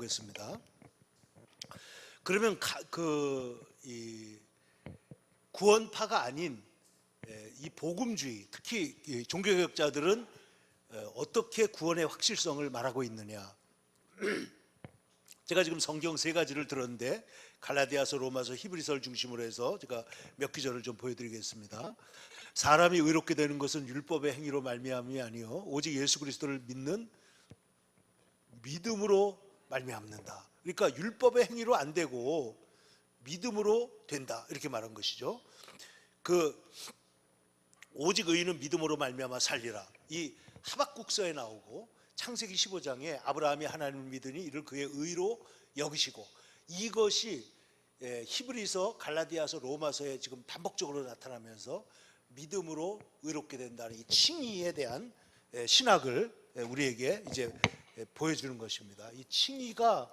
살펴보겠습니다. 그러면 이 구원파가 아닌 이 복음주의, 특히 이 종교개혁자들은 어떻게 구원의 확실성을 말하고 있느냐. 제가 지금 성경 3가지를 들었는데 갈라디아서, 로마서, 히브리서를 중심으로 해서 제가 몇 기절을 좀 보여드리겠습니다. 사람이 의롭게 되는 것은 율법의 행위로 말미암이 아니요 오직 예수 그리스도를 믿는 믿음으로 말미암는다. 그러니까 율법의 행위로 안 되고 믿음으로 된다, 이렇게 말한 것이죠. 오직 의인은 믿음으로 말미암아 살리라, 이 하박국서에 나오고 창세기 15장에 아브라함이 하나님을 믿으니 이를 그의 의로 여기시고, 이것이 히브리서, 갈라디아서, 로마서에 지금 반복적으로 나타나면서 믿음으로 의롭게 된다는 이 칭의에 대한 신학을 우리에게 이제 보여주는 것입니다. 이 칭의가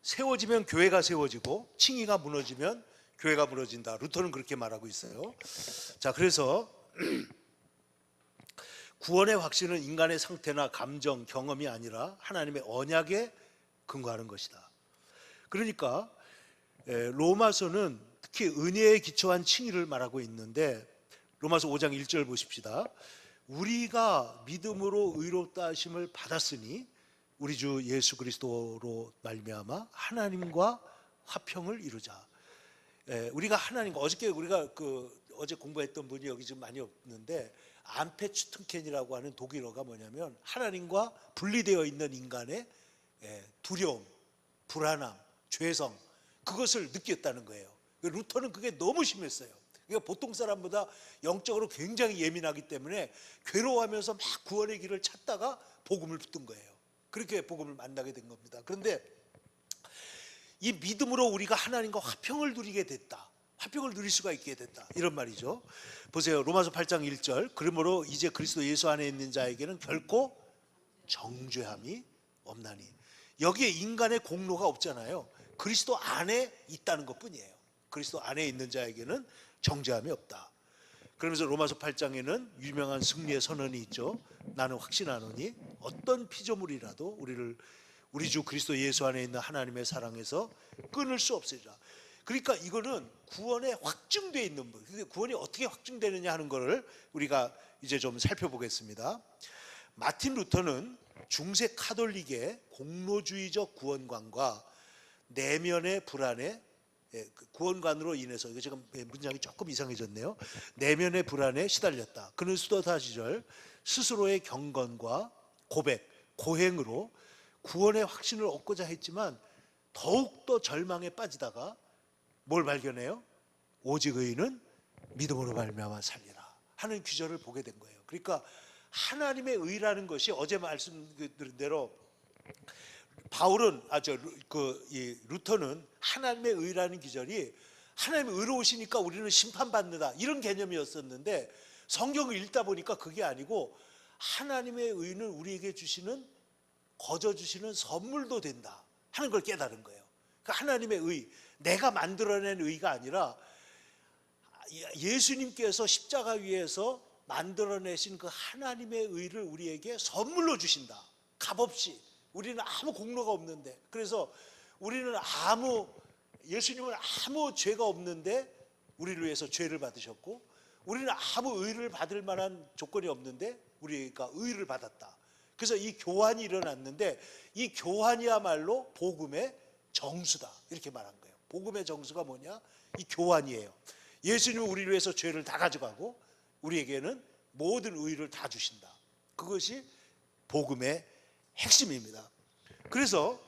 세워지면 교회가 세워지고 칭의가 무너지면 교회가 무너진다. 루터는 그렇게 말하고 있어요. 자, 그래서 구원의 확신은 인간의 상태나 감정, 경험이 아니라 하나님의 언약에 근거하는 것이다. 그러니까 로마서는 특히 은혜에 기초한 칭의를 말하고 있는데, 로마서 5장 1절 보십시다. 우리가 믿음으로 의롭다 하심을 받았으니 우리 주 예수 그리스도로 말미암아 하나님과 화평을 이루자. 우리가 하나님과, 어저께 우리가 어제 공부했던 분이 여기 지금 많이 없는데, 암페추튼켄이라고 하는 독일어가 뭐냐면 하나님과 분리되어 있는 인간의 두려움, 불안함, 죄성, 그것을 느꼈다는 거예요. 루터는 그게 너무 심했어요. 그러니까 보통 사람보다 영적으로 굉장히 예민하기 때문에 괴로워하면서 막 구원의 길을 찾다가 복음을 붙든 거예요. 그렇게 복음을 만나게 된 겁니다. 그런데 이 믿음으로 우리가 하나님과 화평을 누리게 됐다, 화평을 누릴 수가 있게 됐다, 이런 말이죠. 보세요. 로마서 8장 1절. 그러므로 이제 그리스도 예수 안에 있는 자에게는 결코 정죄함이 없나니. 여기에 인간의 공로가 없잖아요. 그리스도 안에 있다는 것뿐이에요. 그리스도 안에 있는 자에게는 정죄함이 없다. 그러면서 로마서 8장에는 유명한 승리의 선언이 있죠. 나는 확신하노니 어떤 피조물이라도 우리 주 그리스도 예수 안에 있는 하나님의 사랑에서 끊을 수 없으리라. 그러니까 이거는 구원에 확증되어 있는 분. 근데 구원이 어떻게 확증되느냐 하는 것을 우리가 이제 좀 살펴보겠습니다. 마틴 루터는 중세 카톨릭의 공로주의적 구원관과 내면의 불안에, 구원관으로 인해서, 이거 지금 문장이 조금 이상해졌네요. 내면의 불안에 시달렸다. 그는 수도타 시절 스스로의 경건과 고백, 고행으로 구원의 확신을 얻고자 했지만 더욱더 절망에 빠지다가 뭘 발견해요? 오직 의인은 믿음으로 말미암아 살리라 하는 귀절을 보게 된 거예요. 그러니까 하나님의 의라는 것이, 어제 말씀드린 대로 바울은 루터는 하나님의 의라는 기절이 하나님의 의로우시니까 우리는 심판받는다, 이런 개념이었었는데, 성경을 읽다 보니까 그게 아니고 하나님의 의는 우리에게 주시는, 거저 주시는 선물도 된다 하는 걸 깨달은 거예요. 그러니까 하나님의 의, 내가 만들어낸 의가 아니라 예수님께서 십자가 위에서 만들어내신 그 하나님의 의를 우리에게 선물로 주신다. 값없이. 우리는 아무 공로가 없는데, 그래서 예수님은 아무 죄가 없는데 우리를 위해서 죄를 받으셨고, 우리는 아무 의를 받을 만한 조건이 없는데 우리가 의를 받았다. 그래서 이 교환이 일어났는데, 이 교환이야말로 복음의 정수다, 이렇게 말한 거예요. 복음의 정수가 뭐냐? 이 교환이에요. 예수님은 우리를 위해서 죄를 다 가져가고 우리에게는 모든 의를 다 주신다. 그것이 복음의 핵심입니다. 그래서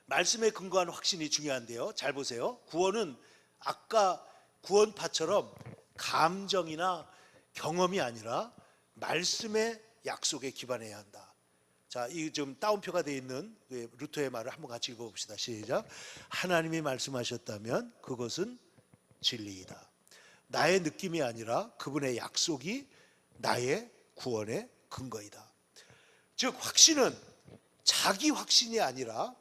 말씀에 근거한 확신이 중요한데요. 잘 보세요. 구원은 아까 구원파처럼 감정이나 경험이 아니라 말씀의 약속에 기반해야 한다. 자, 이 좀 다운표가 되어 있는 루터의 말을 한번 같이 읽어봅시다. 시작. 하나님이 말씀하셨다면 그것은 진리이다. 나의 느낌이 아니라 그분의 약속이 나의 구원의 근거이다. 즉 확신은 자기 확신이 아니라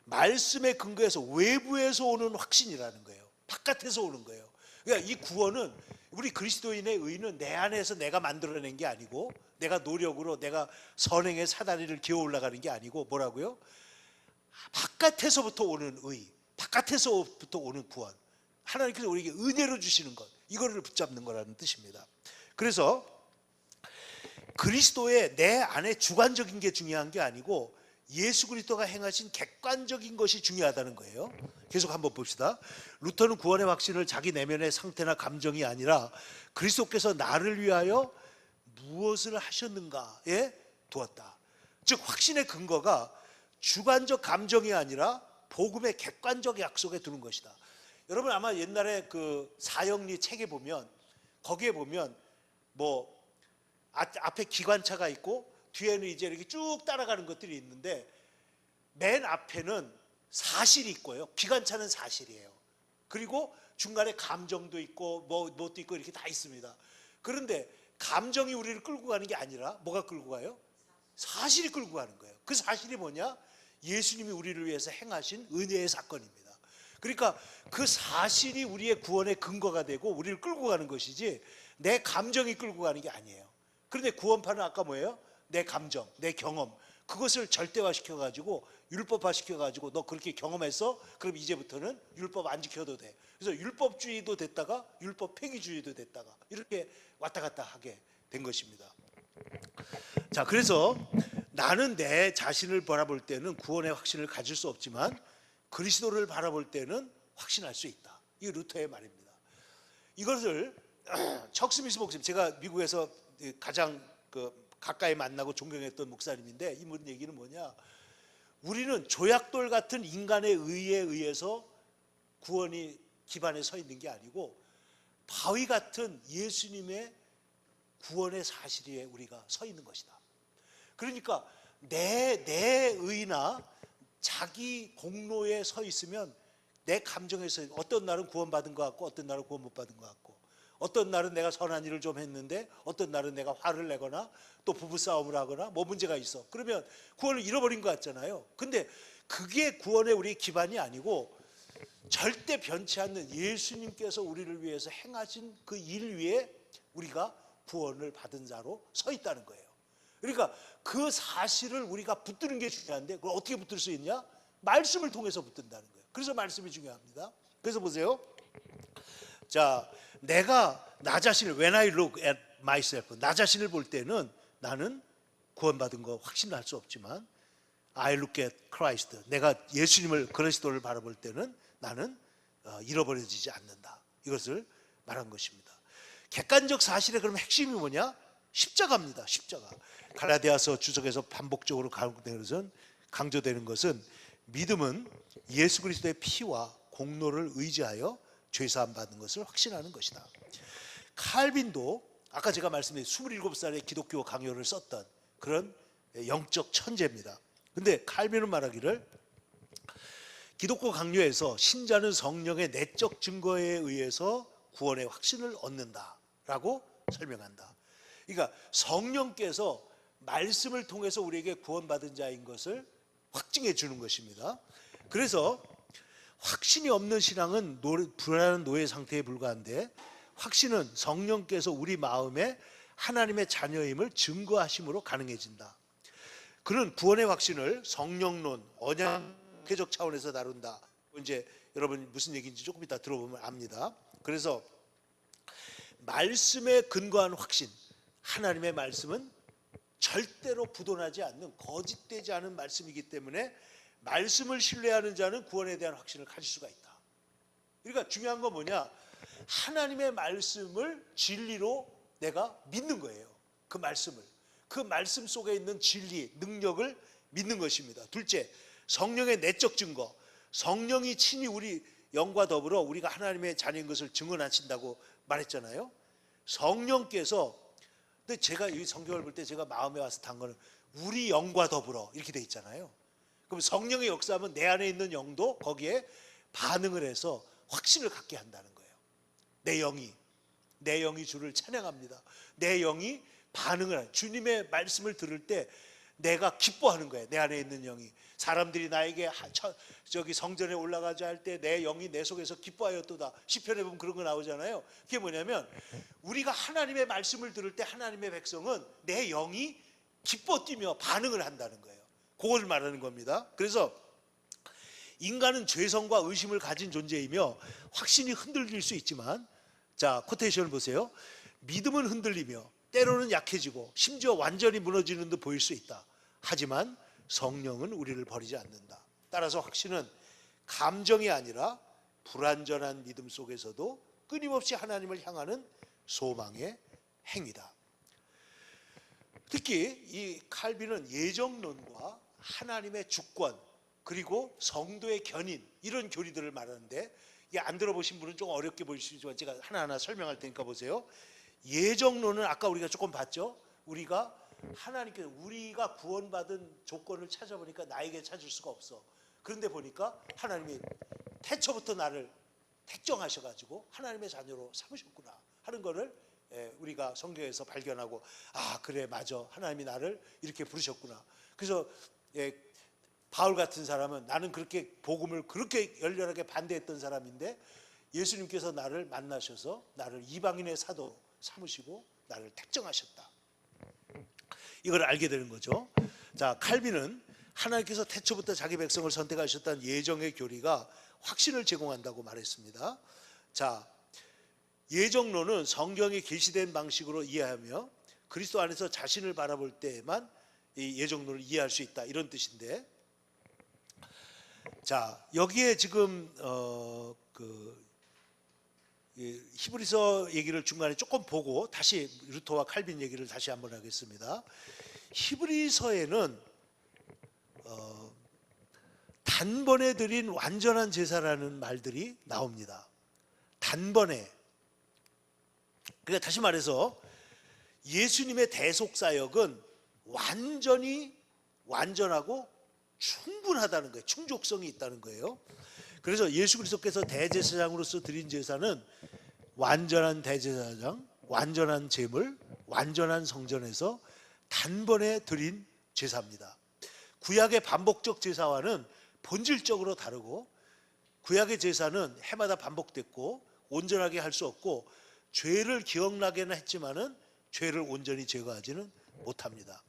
말씀의 근거에서, 외부에서 오는 확신이라는 거예요. 바깥에서 오는 거예요. 그러니까 이 구원은, 우리 그리스도인의 의는 내 안에서 내가 만들어낸 게 아니고 내가 노력으로 내가 선행의 사다리를 기어 올라가는 게 아니고 뭐라고요? 바깥에서부터 오는 의, 바깥에서부터 오는 구원, 하나님께서 우리에게 은혜로 주시는 것, 이거를 붙잡는 거라는 뜻입니다. 그래서 그리스도의 내 안에 주관적인 게 중요한 게 아니고 예수 그리스도가 행하신 객관적인 것이 중요하다는 거예요. 계속 한번 봅시다. 루터는 구원의 확신을 자기 내면의 상태나 감정이 아니라 그리스도께서 나를 위하여 무엇을 하셨는가에 두었다. 즉 확신의 근거가 주관적 감정이 아니라 복음의 객관적 약속에 두는 것이다. 여러분 아마 옛날에 그 사형리 책에 보면 거기에 보면 뭐 앞에 기관차가 있고 뒤에는 이제 이렇게 쭉 따라가는 것들이 있는데 맨 앞에는 사실이 있고요. 기관차는 사실이에요. 그리고 중간에 감정도 있고 뭣도 있고 이렇게 다 있습니다. 그런데 감정이 우리를 끌고 가는 게 아니라 뭐가 끌고 가요? 사실이 끌고 가는 거예요. 그 사실이 뭐냐? 예수님이 우리를 위해서 행하신 은혜의 사건입니다. 그러니까 그 사실이 우리의 구원의 근거가 되고 우리를 끌고 가는 것이지 내 감정이 끌고 가는 게 아니에요. 그런데 구원파는 아까 뭐예요? 내 감정, 내 경험, 그것을 절대화 시켜가지고 율법화 시켜가지고 너 그렇게 경험했어? 그럼 이제부터는 율법 안 지켜도 돼. 그래서 율법주의도 됐다가 율법 폐기주의도 됐다가 이렇게 왔다 갔다 하게 된 것입니다. 자, 그래서 나는 내 자신을 바라볼 때는 구원의 확신을 가질 수 없지만 그리스도를 바라볼 때는 확신할 수 있다. 이게 루터의 말입니다. 이것을 척 스미스 목사님, 제가 미국에서 가장 가까이 만나고 존경했던 목사님인데 이분 얘기는 뭐냐? 우리는 조약돌 같은 인간의 의에 의해서 구원이 기반에 서 있는 게 아니고 바위 같은 예수님의 구원의 사실에 우리가 서 있는 것이다. 그러니까 내 의나 자기 공로에 서 있으면 내 감정에서 어떤 날은 구원받은 것 같고 어떤 날은 구원 못 받은 것 같고 어떤 날은 내가 선한 일을 좀 했는데 어떤 날은 내가 화를 내거나 또 부부싸움을 하거나 뭐 문제가 있어. 그러면 구원을 잃어버린 것 같잖아요. 근데 그게 구원의 우리의 기반이 아니고 절대 변치 않는 예수님께서 우리를 위해서 행하신 그 일 위에 우리가 구원을 받은 자로 서 있다는 거예요. 그러니까 그 사실을 우리가 붙드는 게 중요한데 그걸 어떻게 붙들 수 있냐? 말씀을 통해서 붙든다는 거예요. 그래서 말씀이 중요합니다. 그래서 보세요. 자, 내가 나 자신을 when I look at myself, 나 자신을 볼 때는 나는 구원받은 거 확신할 수 없지만 I look at Christ, 내가 예수님을 그리스도를 바라볼 때는 나는 잃어버려지지 않는다. 이것을 말한 것입니다. 객관적 사실의 그럼 핵심이 뭐냐? 십자가입니다. 십자가. 갈라디아서 주석에서 반복적으로 강조되는 것은 믿음은 예수 그리스도의 피와 공로를 의지하여 죄사함 받는 것을 확신하는 것이다. 칼빈도 아까 제가 말씀드린 27살의 기독교 강요를 썼던 그런 영적 천재입니다. 근데 칼빈은 말하기를 기독교 강요에서 신자는 성령의 내적 증거에 의해서 구원의 확신을 얻는다라고 설명한다. 그러니까 성령께서 말씀을 통해서 우리에게 구원받은 자인 것을 확증해 주는 것입니다. 그래서 확신이 없는 신앙은 불안한 노예 상태에 불과한데 확신은 성령께서 우리 마음에 하나님의 자녀임을 증거하심으로 가능해진다. 그는 구원의 확신을 성령론, 언약계적 차원에서 다룬다. 이제 여러분 무슨 얘기인지 조금 이따 들어보면 압니다. 그래서 말씀에 근거한 확신, 하나님의 말씀은 절대로 부도나지 않는 거짓되지 않은 말씀이기 때문에 말씀을 신뢰하는 자는 구원에 대한 확신을 가질 수가 있다. 그러니까 중요한 건 뭐냐? 하나님의 말씀을 진리로 내가 믿는 거예요. 그 말씀을. 그 말씀 속에 있는 진리, 능력을 믿는 것입니다. 둘째, 성령의 내적 증거. 성령이 친히 우리 영과 더불어 우리가 하나님의 자녀인 것을 증언하신다고 말했잖아요. 성령께서, 근데 제가 이 성경을 볼 때 제가 마음에 와서 단 거는 우리 영과 더불어 이렇게 돼 있잖아요. 그럼 성령의 역사하면 내 안에 있는 영도 거기에 반응을 해서 확신을 갖게 한다는 거예요. 내 영이 주를 찬양합니다. 내 영이 반응을 해요. 주님의 말씀을 들을 때 내가 기뻐하는 거예요. 내 안에 있는 영이. 사람들이 나에게 저기 성전에 올라가자 할 때 내 영이 내 속에서 기뻐하였도다. 시편에 보면 그런 거 나오잖아요. 그게 뭐냐면 우리가 하나님의 말씀을 들을 때 하나님의 백성은 내 영이 기뻐 뛰며 반응을 한다는 거예요. 그걸 말하는 겁니다. 그래서 인간은 죄성과 의심을 가진 존재이며 확신이 흔들릴 수 있지만, 자, 코테이션을 보세요. 믿음은 흔들리며 때로는 약해지고 심지어 완전히 무너지는 듯 보일 수 있다. 하지만 성령은 우리를 버리지 않는다. 따라서 확신은 감정이 아니라 불완전한 믿음 속에서도 끊임없이 하나님을 향하는 소망의 행위다. 특히 이 칼빈은 예정론과 하나님의 주권 그리고 성도의 견인, 이런 교리들을 말하는데, 이게 안 들어보신 분은 좀 어렵게 보이시지만 제가 하나하나 설명할 테니까 보세요. 예정론은 아까 우리가 조금 봤죠. 우리가 하나님께서 우리가 구원받은 조건을 찾아보니까 나에게 찾을 수가 없어. 그런데 보니까 하나님이 태초부터 나를 택정하셔가지고 하나님의 자녀로 삼으셨구나 하는 거를 우리가 성경에서 발견하고, 아 그래 맞아, 하나님이 나를 이렇게 부르셨구나. 그래서 바울 같은 사람은 나는 그렇게 복음을 그렇게 열렬하게 반대했던 사람인데 예수님께서 나를 만나셔서 나를 이방인의 사도 삼으시고 나를 택정하셨다. 이걸 알게 되는 거죠. 자, 칼빈은 하나님께서 태초부터 자기 백성을 선택하셨다는 예정의 교리가 확신을 제공한다고 말했습니다. 자, 예정론은 성경에 계시된 방식으로 이해하며 그리스도 안에서 자신을 바라볼 때에만 이 예정론을 이해할 수 있다, 이런 뜻인데, 자 여기에 지금 히브리서 얘기를 중간에 조금 보고 다시 루터와 칼빈 얘기를 다시 한번 하겠습니다. 히브리서에는 단번에 드린 완전한 제사라는 말들이 나옵니다. 단번에. 그러니까 다시 말해서 예수님의 대속사역은 완전하고 충분하다는 거예요. 충족성이 있다는 거예요. 그래서 예수 그리스도께서 대제사장으로서 드린 제사는 완전한 대제사장, 완전한 제물, 완전한 성전에서 단번에 드린 제사입니다. 구약의 반복적 제사와는 본질적으로 다르고, 구약의 제사는 해마다 반복됐고 온전하게 할 수 없고 죄를 기억나게는 했지만은 죄를 온전히 제거하지는 못합니다.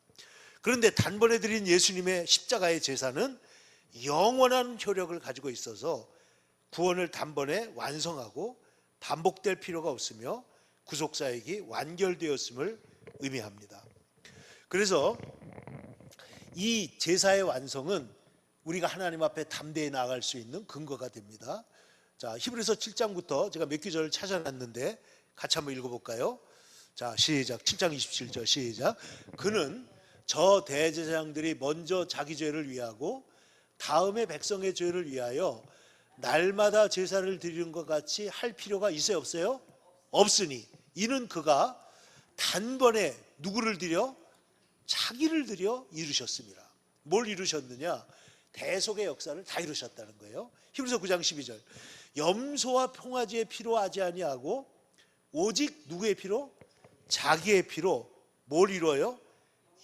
그런데 단번에 드린 예수님의 십자가의 제사는 영원한 효력을 가지고 있어서 구원을 단번에 완성하고 반복될 필요가 없으며 구속사역이 완결되었음을 의미합니다. 그래서 이 제사의 완성은 우리가 하나님 앞에 담대히 나아갈 수 있는 근거가 됩니다. 자, 히브리서 7장부터 제가 몇 구절을 찾아놨는데 같이 한번 읽어볼까요? 자, 시작. 7장 27절 시작. 그는 저 대제사장들이 먼저 자기 죄를 위하고 다음에 백성의 죄를 위하여 날마다 제사를 드리는 것 같이 할 필요가 있어요, 없어요? 없으니 이는 그가 단번에 누구를 드려? 자기를 드려 이루셨습니다. 뭘 이루셨느냐? 대속의 역사를 다 이루셨다는 거예요. 히브리서 9장 12절. 염소와 송아지의 피로 하지 아니하고 오직 누구의 피로? 자기의 피로 뭘 이루어요?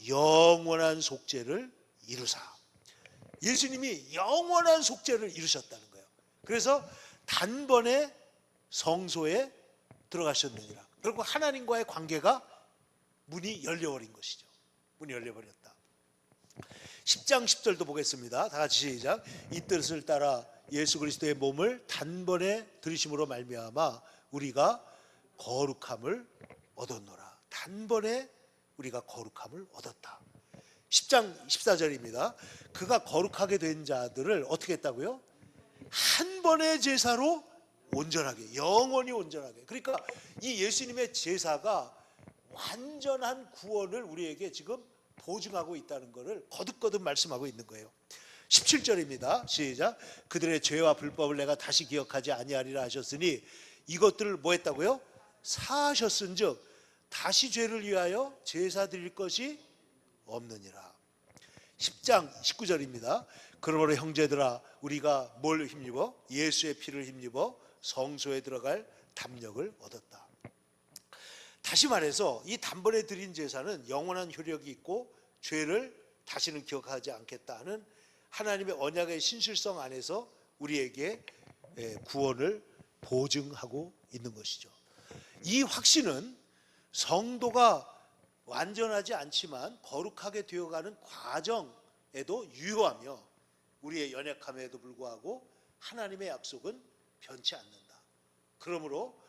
영원한 속죄를 이루사. 예수님이 영원한 속죄를 이루셨다는 거예요. 그래서 단번에 성소에 들어가셨느니라. 결국 하나님과의 관계가 문이 열려버린 것이죠. 문이 열려버렸다. 10장 10절도 보겠습니다. 다 같이 시작. 이 뜻을 따라 예수 그리스도의 몸을 단번에 들이심으로 말미암아 우리가 거룩함을 얻었노라. 단번에 우리가 거룩함을 얻었다. 10장 14절입니다. 그가 거룩하게 된 자들을 어떻게 했다고요? 한 번의 제사로 온전하게, 영원히 온전하게. 그러니까 이 예수님의 제사가 완전한 구원을 우리에게 지금 보증하고 있다는 것을 거듭거듭 말씀하고 있는 거예요. 17절입니다. 시작. 그들의 죄와 불법을 내가 다시 기억하지 아니하리라 하셨으니 이것들을 뭐 했다고요? 사하셨은즉 다시 죄를 위하여 제사 드릴 것이 없느니라. 10장 19절입니다. 그러므로 형제들아 우리가 뭘 힘입어? 예수의 피를 힘입어 성소에 들어갈 담력을 얻었다. 다시 말해서 이 단번에 드린 제사는 영원한 효력이 있고 죄를 다시는 기억하지 않겠다 하는 하나님의 언약의 신실성 안에서 우리에게 구원을 보증하고 있는 것이죠. 이 확신은 성도가 완전하지 않지만 거룩하게 되어가는 과정에도 유효하며 우리의 연약함에도 불구하고 하나님의 약속은 변치 않는다. 그러므로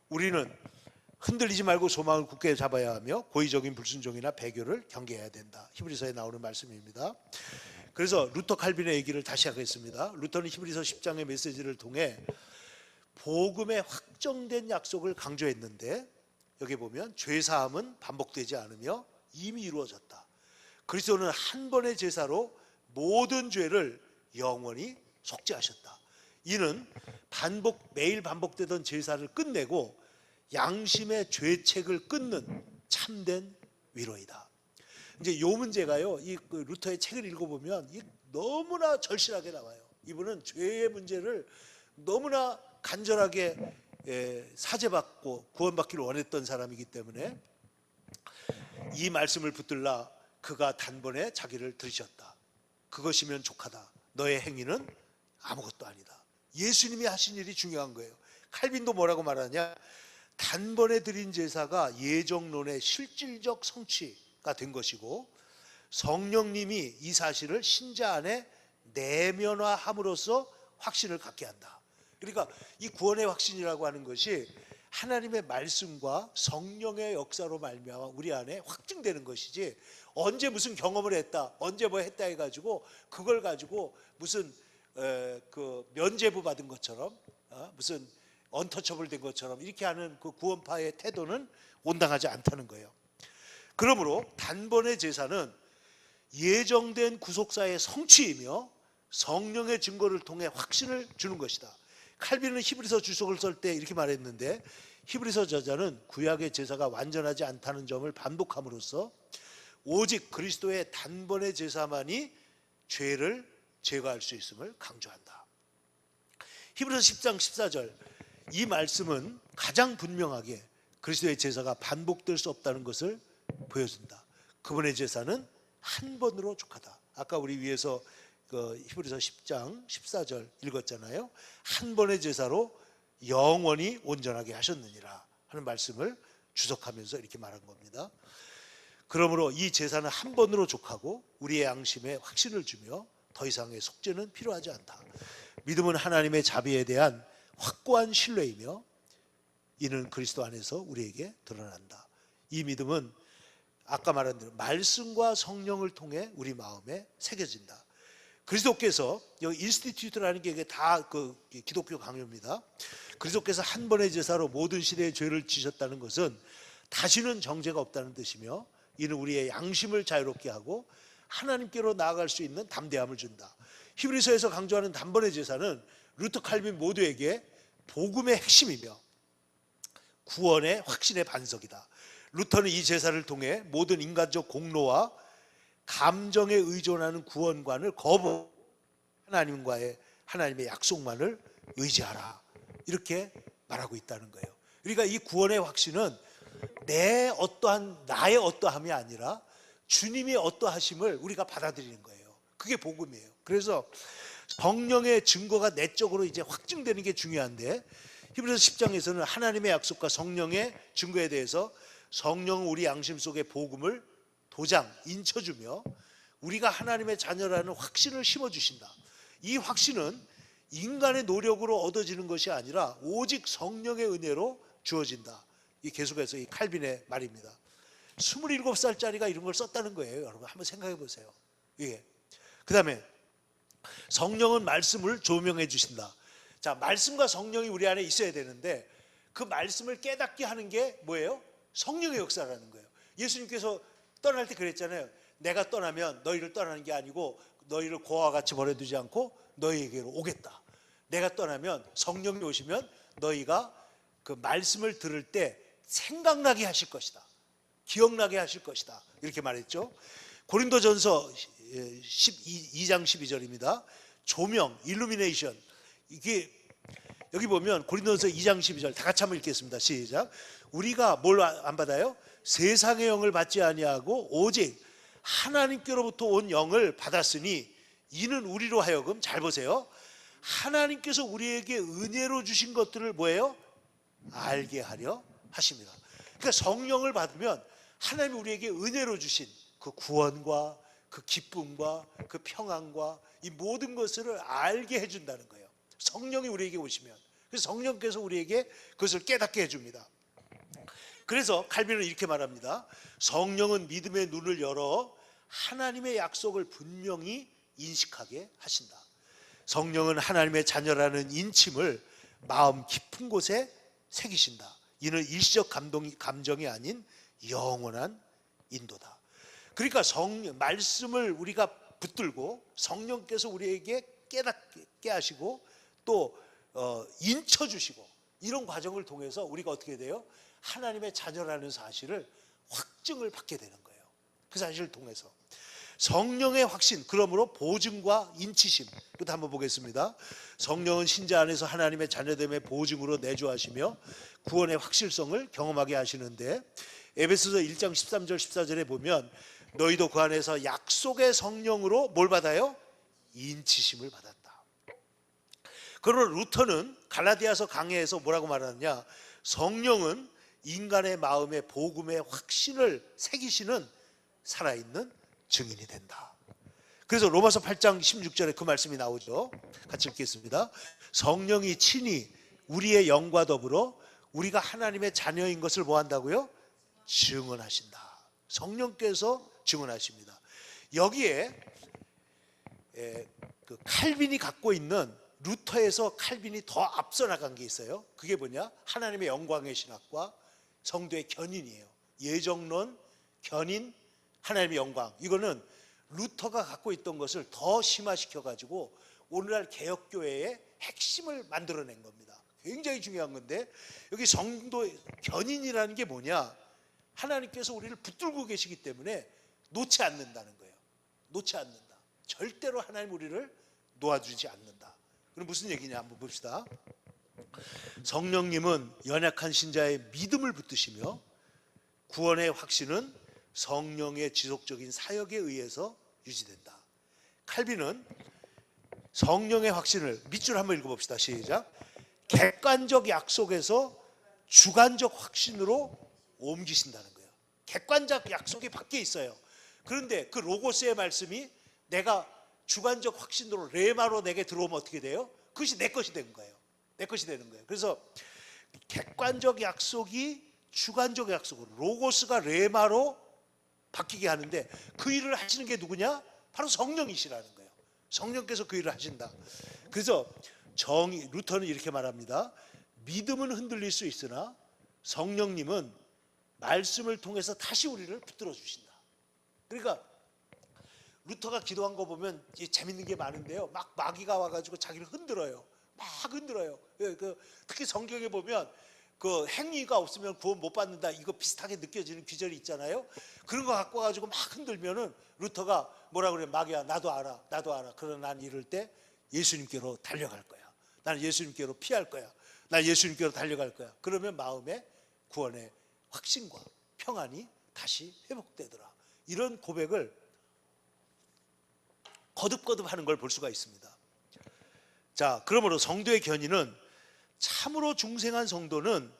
우리는 흔들리지 말고 소망을 굳게 잡아야 하며 고의적인 불순종이나 배교를 경계해야 된다. 히브리서에 나오는 말씀입니다. 그래서 루터 칼빈의 얘기를 다시 하겠습니다. 루터는 히브리서 10장의 메시지를 통해 복음의 확정된 약속을 강조했는데, 여기 보면 죄사함은 반복되지 않으며 이미 이루어졌다. 그리스도는 한 번의 제사로 모든 죄를 영원히 속죄하셨다. 이는 매일 반복되던 제사를 끝내고 양심의 죄책을 끊는 참된 위로이다. 이제 요 문제가요, 이 루터의 책을 읽어보면 너무나 절실하게 나와요. 이분은 죄의 문제를 너무나 간절하게 사죄받고 구원받기를 원했던 사람이기 때문에 이 말씀을 붙들라 그가 단번에 자기를 들으셨다. 그것이면 족하다. 너의 행위는 아무것도 아니다. 예수님이 하신 일이 중요한 거예요. 칼빈도 뭐라고 말하냐, 단번에 드린 제사가 예정론의 실질적 성취가 된 것이고 성령님이 이 사실을 신자 안에 내면화함으로써 확신을 갖게 한다. 그러니까 이 구원의 확신이라고 하는 것이 하나님의 말씀과 성령의 역사로 말미암아 우리 안에 확증되는 것이지, 언제 무슨 경험을 했다, 언제 뭐 했다 해가지고 그걸 가지고 무슨 그 면죄부 받은 것처럼 무슨 언터처블 된 것처럼 이렇게 하는 그 구원파의 태도는 온당하지 않다는 거예요. 그러므로 단번의 제사는 예정된 구속사의 성취이며 성령의 증거를 통해 확신을 주는 것이다. 칼빈은 히브리서 주석을 쓸 때 이렇게 말했는데, 히브리서 저자는 구약의 제사가 완전하지 않다는 점을 반복함으로써 오직 그리스도의 단번의 제사만이 죄를 제거할 수 있음을 강조한다. 히브리서 10장 14절, 이 말씀은 가장 분명하게 그리스도의 제사가 반복될 수 없다는 것을 보여준다. 그분의 제사는 한 번으로 족하다. 아까 우리 위에서 히브리서 10장 14절 읽었잖아요. 한 번의 제사로 영원히 온전하게 하셨느니라 하는 말씀을 주석하면서 이렇게 말한 겁니다. 그러므로 이 제사는 한 번으로 족하고 우리의 양심에 확신을 주며 더 이상의 속죄는 필요하지 않다. 믿음은 하나님의 자비에 대한 확고한 신뢰이며 이는 그리스도 안에서 우리에게 드러난다. 이 믿음은 아까 말한 대로 말씀과 성령을 통해 우리 마음에 새겨진다. 그리스도께서, 여기 인스티튜트라는 게 이게 다 그 기독교 강요입니다. 그리스도께서 한 번의 제사로 모든 시대의 죄를 지셨다는 것은 다시는 정죄가 없다는 뜻이며 이는 우리의 양심을 자유롭게 하고 하나님께로 나아갈 수 있는 담대함을 준다. 히브리서에서 강조하는 단번의 제사는 루터 칼빈 모두에게 복음의 핵심이며 구원의 확신의 반석이다. 루터는 이 제사를 통해 모든 인간적 공로와 감정에 의존하는 구원관을 거부, 하나님의 약속만을 의지하라, 이렇게 말하고 있다는 거예요. 그러니까 이 구원의 확신은 나의 어떠함이 아니라 주님의 어떠하심을 우리가 받아들이는 거예요. 그게 복음이에요. 그래서 성령의 증거가 내적으로 이제 확증되는 게 중요한데, 히브리서 10장에서는 하나님의 약속과 성령의 증거에 대해서 성령은 우리 양심 속에 복음을 도장, 인쳐주며 우리가 하나님의 자녀라는 확신을 심어주신다. 이 확신은 인간의 노력으로 얻어지는 것이 아니라 오직 성령의 은혜로 주어진다. 이 계속해서 이 칼빈의 말입니다. 27살짜리가 이런 걸 썼다는 거예요. 여러분 한번 생각해 보세요. 그 다음에 성령은 말씀을 조명해 주신다. 자, 말씀과 성령이 우리 안에 있어야 되는데 그 말씀을 깨닫게 하는 게 뭐예요? 성령의 역사라는 거예요. 예수님께서 떠날 때 그랬잖아요. 내가 떠나면 너희를 떠나는 게 아니고 너희를 고아와 같이 버려두지 않고 너희에게로 오겠다. 내가 떠나면 성령이 오시면 너희가 그 말씀을 들을 때 생각나게 하실 것이다. 기억나게 하실 것이다. 이렇게 말했죠. 고린도전서 2장 12절입니다. 조명, 일루미네이션. 이게 여기 보면 고린도전서 2장 12절 다 같이 한번 읽겠습니다. 시작. 우리가 뭘 안 받아요? 세상의 영을 받지 아니하고 오직 하나님께로부터 온 영을 받았으니 이는 우리로 하여금, 잘 보세요, 하나님께서 우리에게 은혜로 주신 것들을 뭐예요? 알게 하려 하십니다. 그러니까 성령을 받으면 하나님이 우리에게 은혜로 주신 그 구원과 그 기쁨과 그 평안과 이 모든 것을 알게 해준다는 거예요. 성령이 우리에게 오시면. 그래서 성령께서 우리에게 그것을 깨닫게 해줍니다. 그래서 칼빈은 이렇게 말합니다. 성령은 믿음의 눈을 열어 하나님의 약속을 분명히 인식하게 하신다. 성령은 하나님의 자녀라는 인침을 마음 깊은 곳에 새기신다. 이는 일시적 감정이 아닌 영원한 인도다. 그러니까 말씀을 우리가 붙들고 성령께서 우리에게 깨닫게 하시고 또 인쳐주시고 이런 과정을 통해서 우리가 어떻게 돼요? 하나님의 자녀라는 사실을 확증을 받게 되는 거예요. 그 사실을 통해서 성령의 확신, 그러므로 보증과 인치심. 이것도 한번 보겠습니다. 성령은 신자 안에서 하나님의 자녀됨의 보증으로 내주하시며 구원의 확실성을 경험하게 하시는데, 에베소서 1장 13절 14절에 보면 너희도 그 안에서 약속의 성령으로 뭘 받아요? 인치심을 받았다. 그러나 루터는 갈라디아서 강해에서 뭐라고 말하느냐, 성령은 인간의 마음에 복음의 확신을 새기시는 살아있는 증인이 된다. 그래서 로마서 8장 16절에 그 말씀이 나오죠. 같이 읽겠습니다. 성령이 친히 우리의 영과 더불어 우리가 하나님의 자녀인 것을 뭐 한다고요? 증언하신다. 성령께서 증언하십니다. 여기에 그 칼빈이 갖고 있는, 루터에서 칼빈이 더 앞서 나간 게 있어요. 그게 뭐냐? 하나님의 영광의 신학과 성도의 견인이에요. 예정론, 견인, 하나님의 영광. 이거는 루터가 갖고 있던 것을 더 심화시켜 가지고 오늘날 개혁교회의 핵심을 만들어낸 겁니다. 굉장히 중요한 건데, 여기 성도의 견인이라는 게 뭐냐? 하나님께서 우리를 붙들고 계시기 때문에 놓지 않는다는 거예요. 놓지 않는다. 절대로 하나님 우리를 놓아주지 않는다. 그럼 무슨 얘기냐 한번 봅시다. 성령님은 연약한 신자의 믿음을 붙드시며 구원의 확신은 성령의 지속적인 사역에 의해서 유지된다. 칼빈은 성령의 확신을 밑줄 한번 읽어봅시다. 시작. 객관적 약속에서 주관적 확신으로 옮기신다는 거예요. 객관적 약속이 밖에 있어요. 그런데 그 로고스의 말씀이 내가 주관적 확신으로 레마로 내게 들어오면 어떻게 돼요? 그것이 내 것이 되는 거예요. 내 것이 되는 거예요. 그래서 객관적 약속이 주관적 약속으로, 로고스가 레마로 바뀌게 하는데 그 일을 하시는 게 누구냐? 바로 성령이시라는 거예요. 성령께서 그 일을 하신다. 그래서 루터는 이렇게 말합니다. 믿음은 흔들릴 수 있으나 성령님은 말씀을 통해서 다시 우리를 붙들어 주신다. 그러니까 루터가 기도한 거 보면 재밌는 게 많은데요. 막 마귀가 와가지고 자기를 흔들어요. 막 흔들어요. 특히 성경에 보면 그 행위가 없으면 구원 못 받는다, 이거 비슷하게 느껴지는 귀절이 있잖아요. 그런 거 갖고 와가지고 막 흔들면은 루터가 뭐라 그래? 마귀야, 나도 알아. 그러나 난 이럴 때 예수님께로 달려갈 거야. 나는 예수님께로 피할 거야. 난 예수님께로 달려갈 거야. 그러면 마음에 구원의 확신과 평안이 다시 회복되더라. 이런 고백을 거듭거듭 하는 걸 볼 수가 있습니다. 자, 그러므로 성도의 견인은, 참으로 중생한 성도는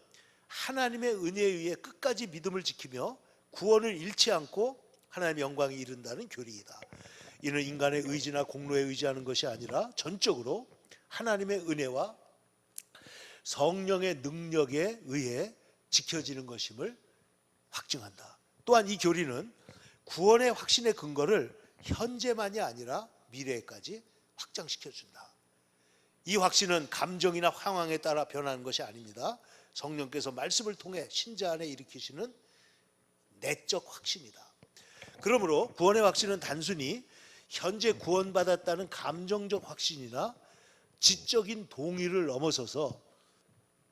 하나님의 은혜에 의해 끝까지 믿음을 지키며 구원을 잃지 않고 하나님의 영광에 이른다는 교리이다. 이는 인간의 의지나 공로에 의지하는 것이 아니라 전적으로 하나님의 은혜와 성령의 능력에 의해 지켜지는 것임을 확증한다. 또한 이 교리는 구원의 확신의 근거를 현재만이 아니라 미래에까지 확장시켜준다. 이 확신은 감정이나 상황에 따라 변하는 것이 아닙니다. 성령께서 말씀을 통해 신자 안에 일으키시는 내적 확신이다. 그러므로 구원의 확신은 단순히 현재 구원받았다는 감정적 확신이나 지적인 동의를 넘어서서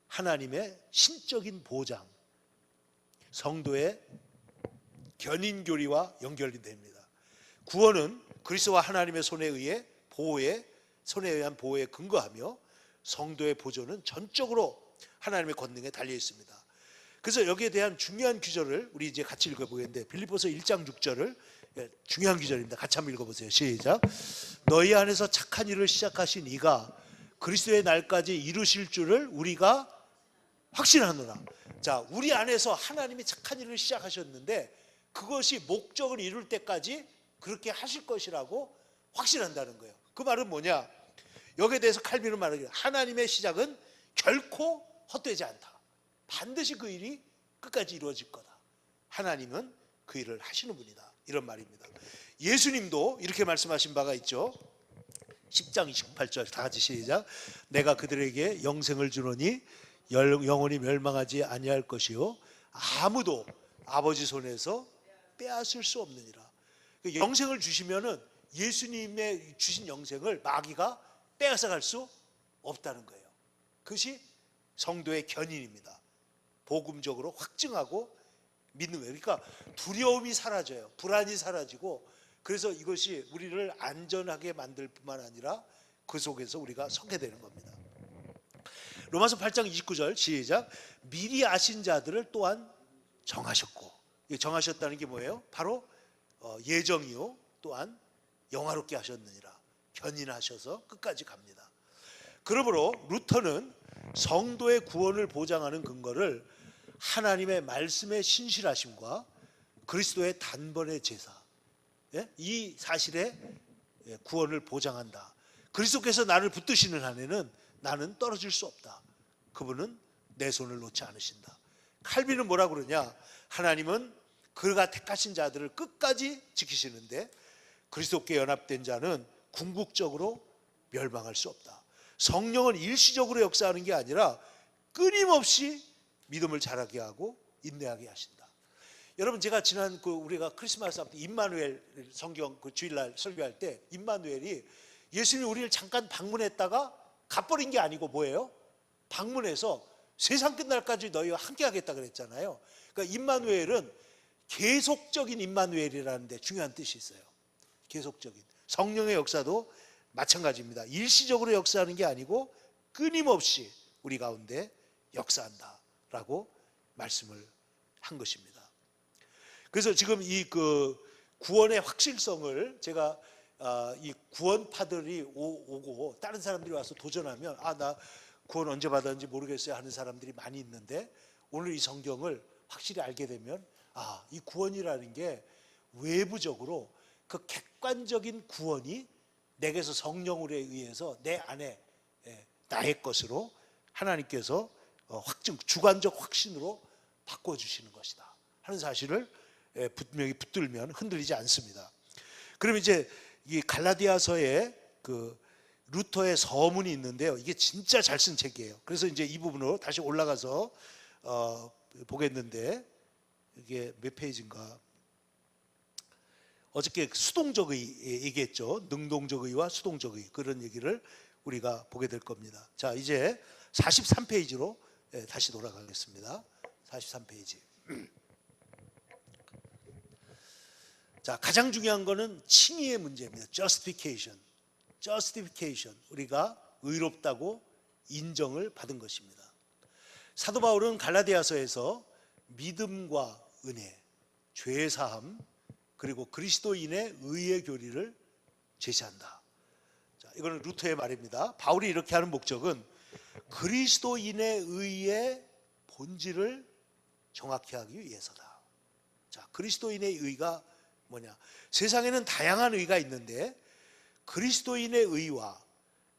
하나님의 신적인 보장, 성도의 견인 교리와 연결이 됩니다. 구원은 그리스도와 하나님의 손에 의한 보호에 근거하며 성도의 보존은 전적으로 하나님의 권능에 달려 있습니다. 그래서 여기에 대한 중요한 규절을 우리 이제 같이 읽어보겠는데, 빌립보서 1장 6절을 중요한 구절입니다. 같이 한번 읽어보세요. 시작. 너희 안에서 착한 일을 시작하신 이가 그리스도의 날까지 이루실 줄을 우리가 확신하노라. 자, 우리 안에서 하나님이 착한 일을 시작하셨는데 그것이 목적을 이룰 때까지 그렇게 하실 것이라고 확신한다는 거예요. 그 말은 뭐냐? 여기에 대해서 칼빈은 말하기를 하나님의 시작은 결코 헛되지 않다. 반드시 그 일이 끝까지 이루어질 거다. 하나님은 그 일을 하시는 분이다. 이런 말입니다. 예수님도 이렇게 말씀하신 바가 있죠. 10장 28절 다 같이 시작. 내가 그들에게 영생을 주노니 영원히 멸망하지 아니할 것이요 아무도 아버지 손에서 빼앗을 수 없느니라. 영생을 주시면은 예수님의 주신 영생을 마귀가 빼앗아갈 수 없다는 거예요. 그것이 성도의 견인입니다. 복음적으로 확증하고 믿는 거예요. 그러니까 두려움이 사라져요. 불안이 사라지고 그래서 이것이 우리를 안전하게 만들 뿐만 아니라 그 속에서 우리가 서게 되는 겁니다. 로마서 8장 29절 시작. 미리 아신 자들을 또한 정하셨고, 정하셨다는 게 뭐예요? 바로 예정이요 또한 영화롭게 하셨느니라. 견인하셔서 끝까지 갑니다. 그러므로 루터는 성도의 구원을 보장하는 근거를 하나님의 말씀의 신실하심과 그리스도의 단번의 제사, 이 사실에 구원을 보장한다. 그리스도께서 나를 붙드시는 한에는 나는 떨어질 수 없다. 그분은 내 손을 놓지 않으신다. 칼빈은 뭐라고 그러냐? 하나님은 그가 택하신 자들을 끝까지 지키시는데 그리스도께 연합된 자는 궁극적으로 멸망할 수 없다. 성령은 일시적으로 역사하는 게 아니라 끊임없이 믿음을 자라게 하고 인내하게 하신다. 여러분, 제가 지난 우리가 크리스마스 앞에 임마누엘 성경 주일날 설교할 때 임마누엘이 예수님이 우리를 잠깐 방문했다가 가버린 게 아니고 뭐예요? 방문해서 세상 끝날까지 너희와 함께 하겠다 그랬잖아요. 그러니까 임마누엘은 계속적인 임마누엘이라는 데 중요한 뜻이 있어요. 계속적인. 성령의 역사도 마찬가지입니다. 일시적으로 역사하는 게 아니고 끊임없이 우리 가운데 역사한다라고 말씀을 한 것입니다. 그래서 지금 이 구원의 확실성을 제가 이 구원파들이 오고 다른 사람들이 와서 도전하면 나 구원 언제 받았는지 모르겠어요 하는 사람들이 많이 있는데 오늘 이 성경을 확실히 알게 되면 이 구원이라는 게 외부적으로 그 객관적인 구원이 내게서 성령으로 의해서 내 안에 나의 것으로 하나님께서 주관적 확신으로 바꿔주시는 것이다 하는 사실을 분명히 붙들면 흔들리지 않습니다. 그럼 이제 이 갈라디아서에 루터의 서문이 있는데요. 이게 진짜 잘 쓴 책이에요. 그래서 이제 이 부분으로 다시 올라가서 보겠는데 이게 몇 페이지인가? 어저께 수동적 의 얘기했죠. 능동적 의와 수동적 의 그런 얘기를 우리가 보게 될 겁니다. 자, 이제 43페이지로 다시 돌아가겠습니다. 43페이지. 자, 가장 중요한 거는 칭의의 문제입니다. Justification. 우리가 의롭다고 인정을 받은 것입니다. 사도 바울은 갈라디아서에서 믿음과 은혜, 죄 사함, 그리고 그리스도인의 의의 교리를 제시한다. 자, 이거는 루터의 말입니다. 바울이 이렇게 하는 목적은 그리스도인의 의의 본질을 정확히 하기 위해서다. 자, 그리스도인의 의가 뭐냐? 세상에는 다양한 의가 있는데 그리스도인의 의와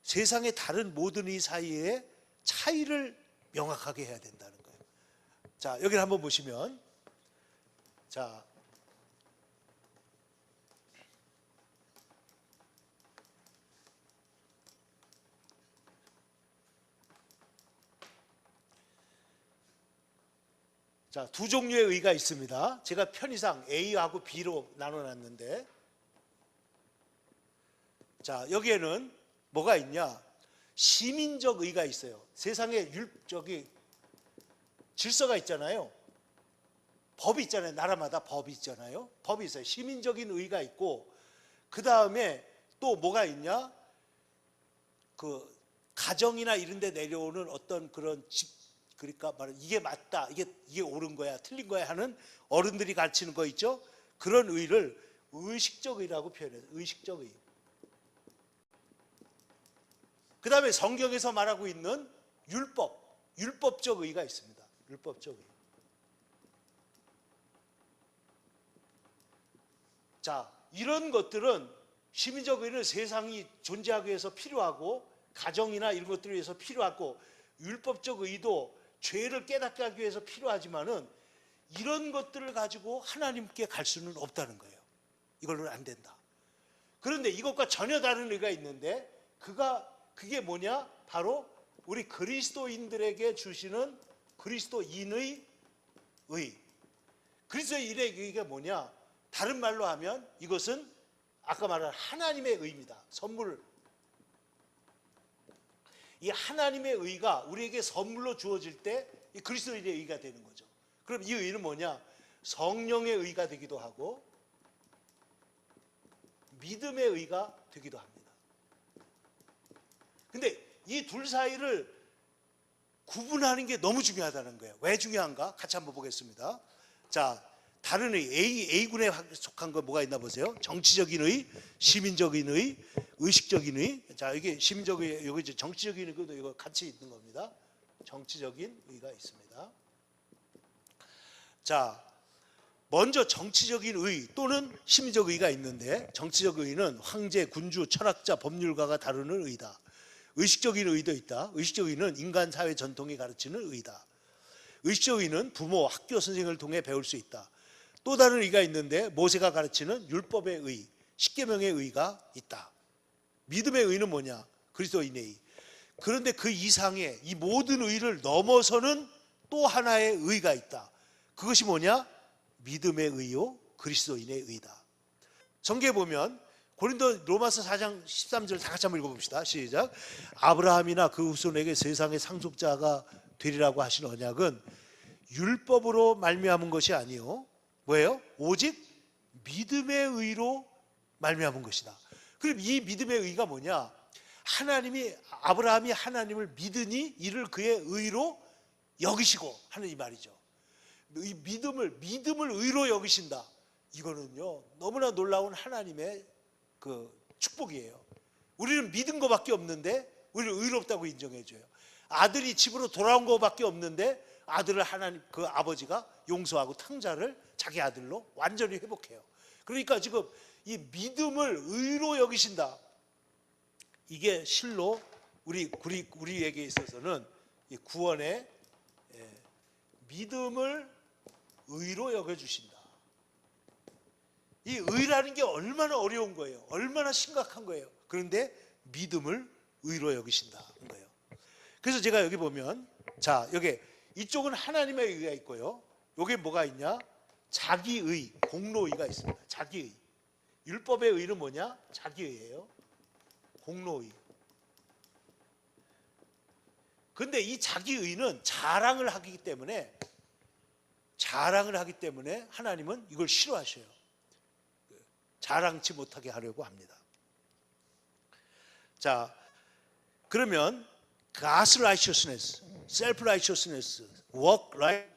세상의 다른 모든 의 사이의 차이를 명확하게 해야 된다는 거예요. 자, 여기를 한번 보시면 자, 두 종류의 의가 있습니다. 제가 편의상 A하고 B로 나눠놨는데 자, 여기에는 뭐가 있냐? 시민적 의가 있어요. 세상에 질서가 있잖아요. 법이 있잖아요. 나라마다 법이 있잖아요. 법이 있어요. 시민적인 의가 있고 그 다음에 또 뭐가 있냐? 가정이나 이런 데 내려오는 어떤 그런 그러니까 말은 이게 맞다, 이게 옳은 거야, 틀린 거야 하는 어른들이 가르치는 거 있죠. 그런 의를 의식적 의라고 표현해요. 의식적 의. 그 다음에 성경에서 말하고 있는 율법적 의가 있습니다. 율법적 의. 자, 이런 것들은 시민적 의는 세상이 존재하기 위해서 필요하고 가정이나 이런 것들을 위해서 필요하고 율법적 의도 죄를 깨닫게 하기 위해서 필요하지만은 이런 것들을 가지고 하나님께 갈 수는 없다는 거예요. 이걸로는 안 된다. 그런데 이것과 전혀 다른 의가 있는데 그게 뭐냐? 바로 우리 그리스도인들에게 주시는 그리스도인의 의. 그리스도인의 의가 뭐냐? 다른 말로 하면 이것은 아까 말한 하나님의 의입니다. 선물. 이 하나님의 의가 우리에게 선물로 주어질 때 이 그리스도인의 의가 되는 거죠. 그럼 이 의는 뭐냐? 성령의 의가 되기도 하고 믿음의 의가 되기도 합니다. 근데 이 둘 사이를 구분하는 게 너무 중요하다는 거예요. 왜 중요한가? 같이 한번 보겠습니다. 자, 다른 의, A군에 속한 거 뭐가 있나 보세요. 정치적인 의, 시민적인 의, 의식적인 의. 자, 이게 시민적 의, 여기 이제 정치적인 의도 이거 같이 있는 겁니다. 정치적인 의가 있습니다. 자, 먼저 정치적인 의 또는 시민적 의가 있는데 정치적 의는 황제, 군주, 철학자, 법률가가 다루는 의다. 의식적인 의도 있다. 의식적 의는 인간 사회 전통이 가르치는 의다. 의식적 의는 부모, 학교, 선생을 통해 배울 수 있다. 또 다른 의가 있는데 모세가 가르치는 율법의 의, 십계명의 의가 있다. 믿음의 의는 뭐냐? 그리스도인의 의. 그런데 그 이상의 이 모든 의를 넘어서는 또 하나의 의가 있다. 그것이 뭐냐? 믿음의 의요 그리스도인의 의다. 성경에 보면 고린도 로마서 4장 13절 다 같이 한번 읽어봅시다. 시작. 아브라함이나 그 후손에게 세상의 상속자가 되리라고 하신 언약은 율법으로 말미암은 것이 아니요 뭐예요? 오직 믿음의 의로 말미암은 것이다. 그럼 이 믿음의 의가 뭐냐? 아브라함이 하나님을 믿으니 이를 그의 의로 여기시고 하는 이 말이죠. 이 믿음을 의로 여기신다. 이거는요 너무나 놀라운 하나님의 그 축복이에요. 우리는 믿은 것밖에 없는데 우리를 의롭다고 인정해줘요. 아들이 집으로 돌아온 것밖에 없는데 아들을 하나님 그 아버지가 용서하고 탕자를 자기 아들로 완전히 회복해요. 그러니까 지금 이 믿음을 의로 여기신다. 이게 실로 우리에게 있어서는 이 구원의 믿음을 의로 여겨주신다. 이 의라는 게 얼마나 어려운 거예요. 얼마나 심각한 거예요. 그런데 믿음을 의로 여기신다는 거예요. 그래서 제가 여기 보면 자 여기 이쪽은 하나님의 의가 있고요. 여기 뭐가 있냐? 자기의, 공로의가 있습니다. 자기의. 율법의 의는 뭐냐? 자기의예요. 공로의. 그런데 이 자기의는 자랑을 하기 때문에 하나님은 이걸 싫어하셔요. 자랑치 못하게 하려고 합니다. 자, 그러면 God's righteousness, self-righteousness, work right,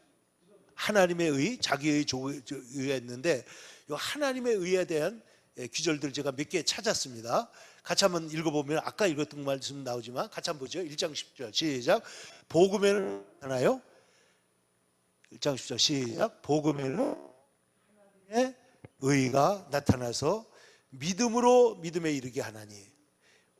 하나님의 의, 자기의 의가 있는데 이 하나님의 의에 대한 규절들을 제가 몇 개 찾았습니다. 같이 한번 읽어보면 아까 읽었던 말씀 나오지만 같이 한번 보죠. 1장 10절 시작. 복음에는 하나요? 1장 10절 시작. 복음에는 하나님의 의가 나타나서 믿음으로 믿음에 이르게 하나니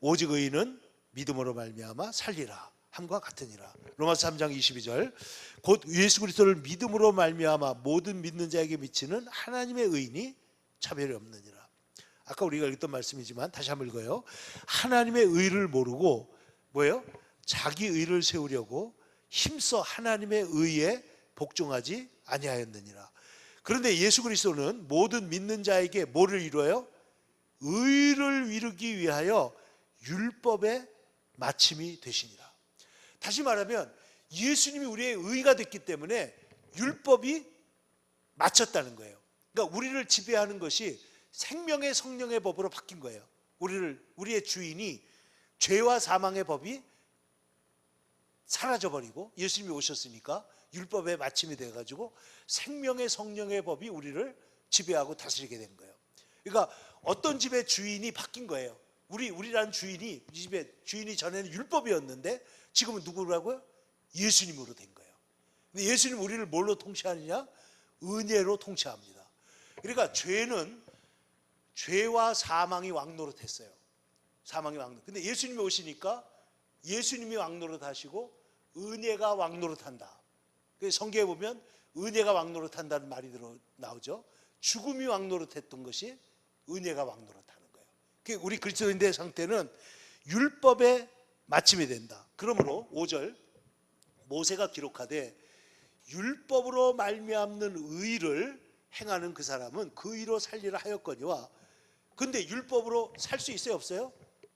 오직 의는 믿음으로 말미암아 살리라 함과 같으니라. 로마서 3장 22절 곧 예수 그리스도를 믿음으로 말미암아 모든 믿는 자에게 미치는 하나님의 의인이 차별이 없느니라. 아까 우리가 읽었던 말씀이지만 다시 한번 읽어요. 하나님의 의를 모르고 뭐예요? 자기 의를 세우려고 힘써 하나님의 의에 복종하지 아니하였느니라. 그런데 예수 그리스도는 모든 믿는 자에게 뭐를 이루어요? 의를 이루기 위하여 율법의 마침이 되시니라. 다시 말하면 예수님이 우리의 의가 됐기 때문에 율법이 마쳤다는 거예요. 그러니까 우리를 지배하는 것이 생명의 성령의 법으로 바뀐 거예요. 우리의 주인이 죄와 사망의 법이 사라져버리고 예수님이 오셨으니까 율법의 마침이 돼가지고 생명의 성령의 법이 우리를 지배하고 다스리게 된 거예요. 그러니까 어떤 집의 주인이 바뀐 거예요. 우리라는 주인이, 이 집의 주인이 전에는 율법이었는데 지금은 누구라고요? 예수님으로 된 거예요. 근데 예수님 우리를 뭘로 통치하느냐? 은혜로 통치합니다. 그러니까 죄와 사망이 왕노릇했어요. 사망이 왕노릇. 근데 예수님이 오시니까 예수님이 왕노릇하시고 은혜가 왕노릇한다. 그래서 성경에 보면 은혜가 왕노릇한다는 말이 나오죠. 죽음이 왕노릇했던 것이 은혜가 왕노릇하는 거예요. 우리 그리스도인들의 상태는 율법에 마침이 된다. 그러므로 5절 모세가 기록하되 율법으로 말미암는 의를 행하는 그 사람은 그 의로 살리라 하였거니와. 근데 율법으로 살 수 있어요, 없어요?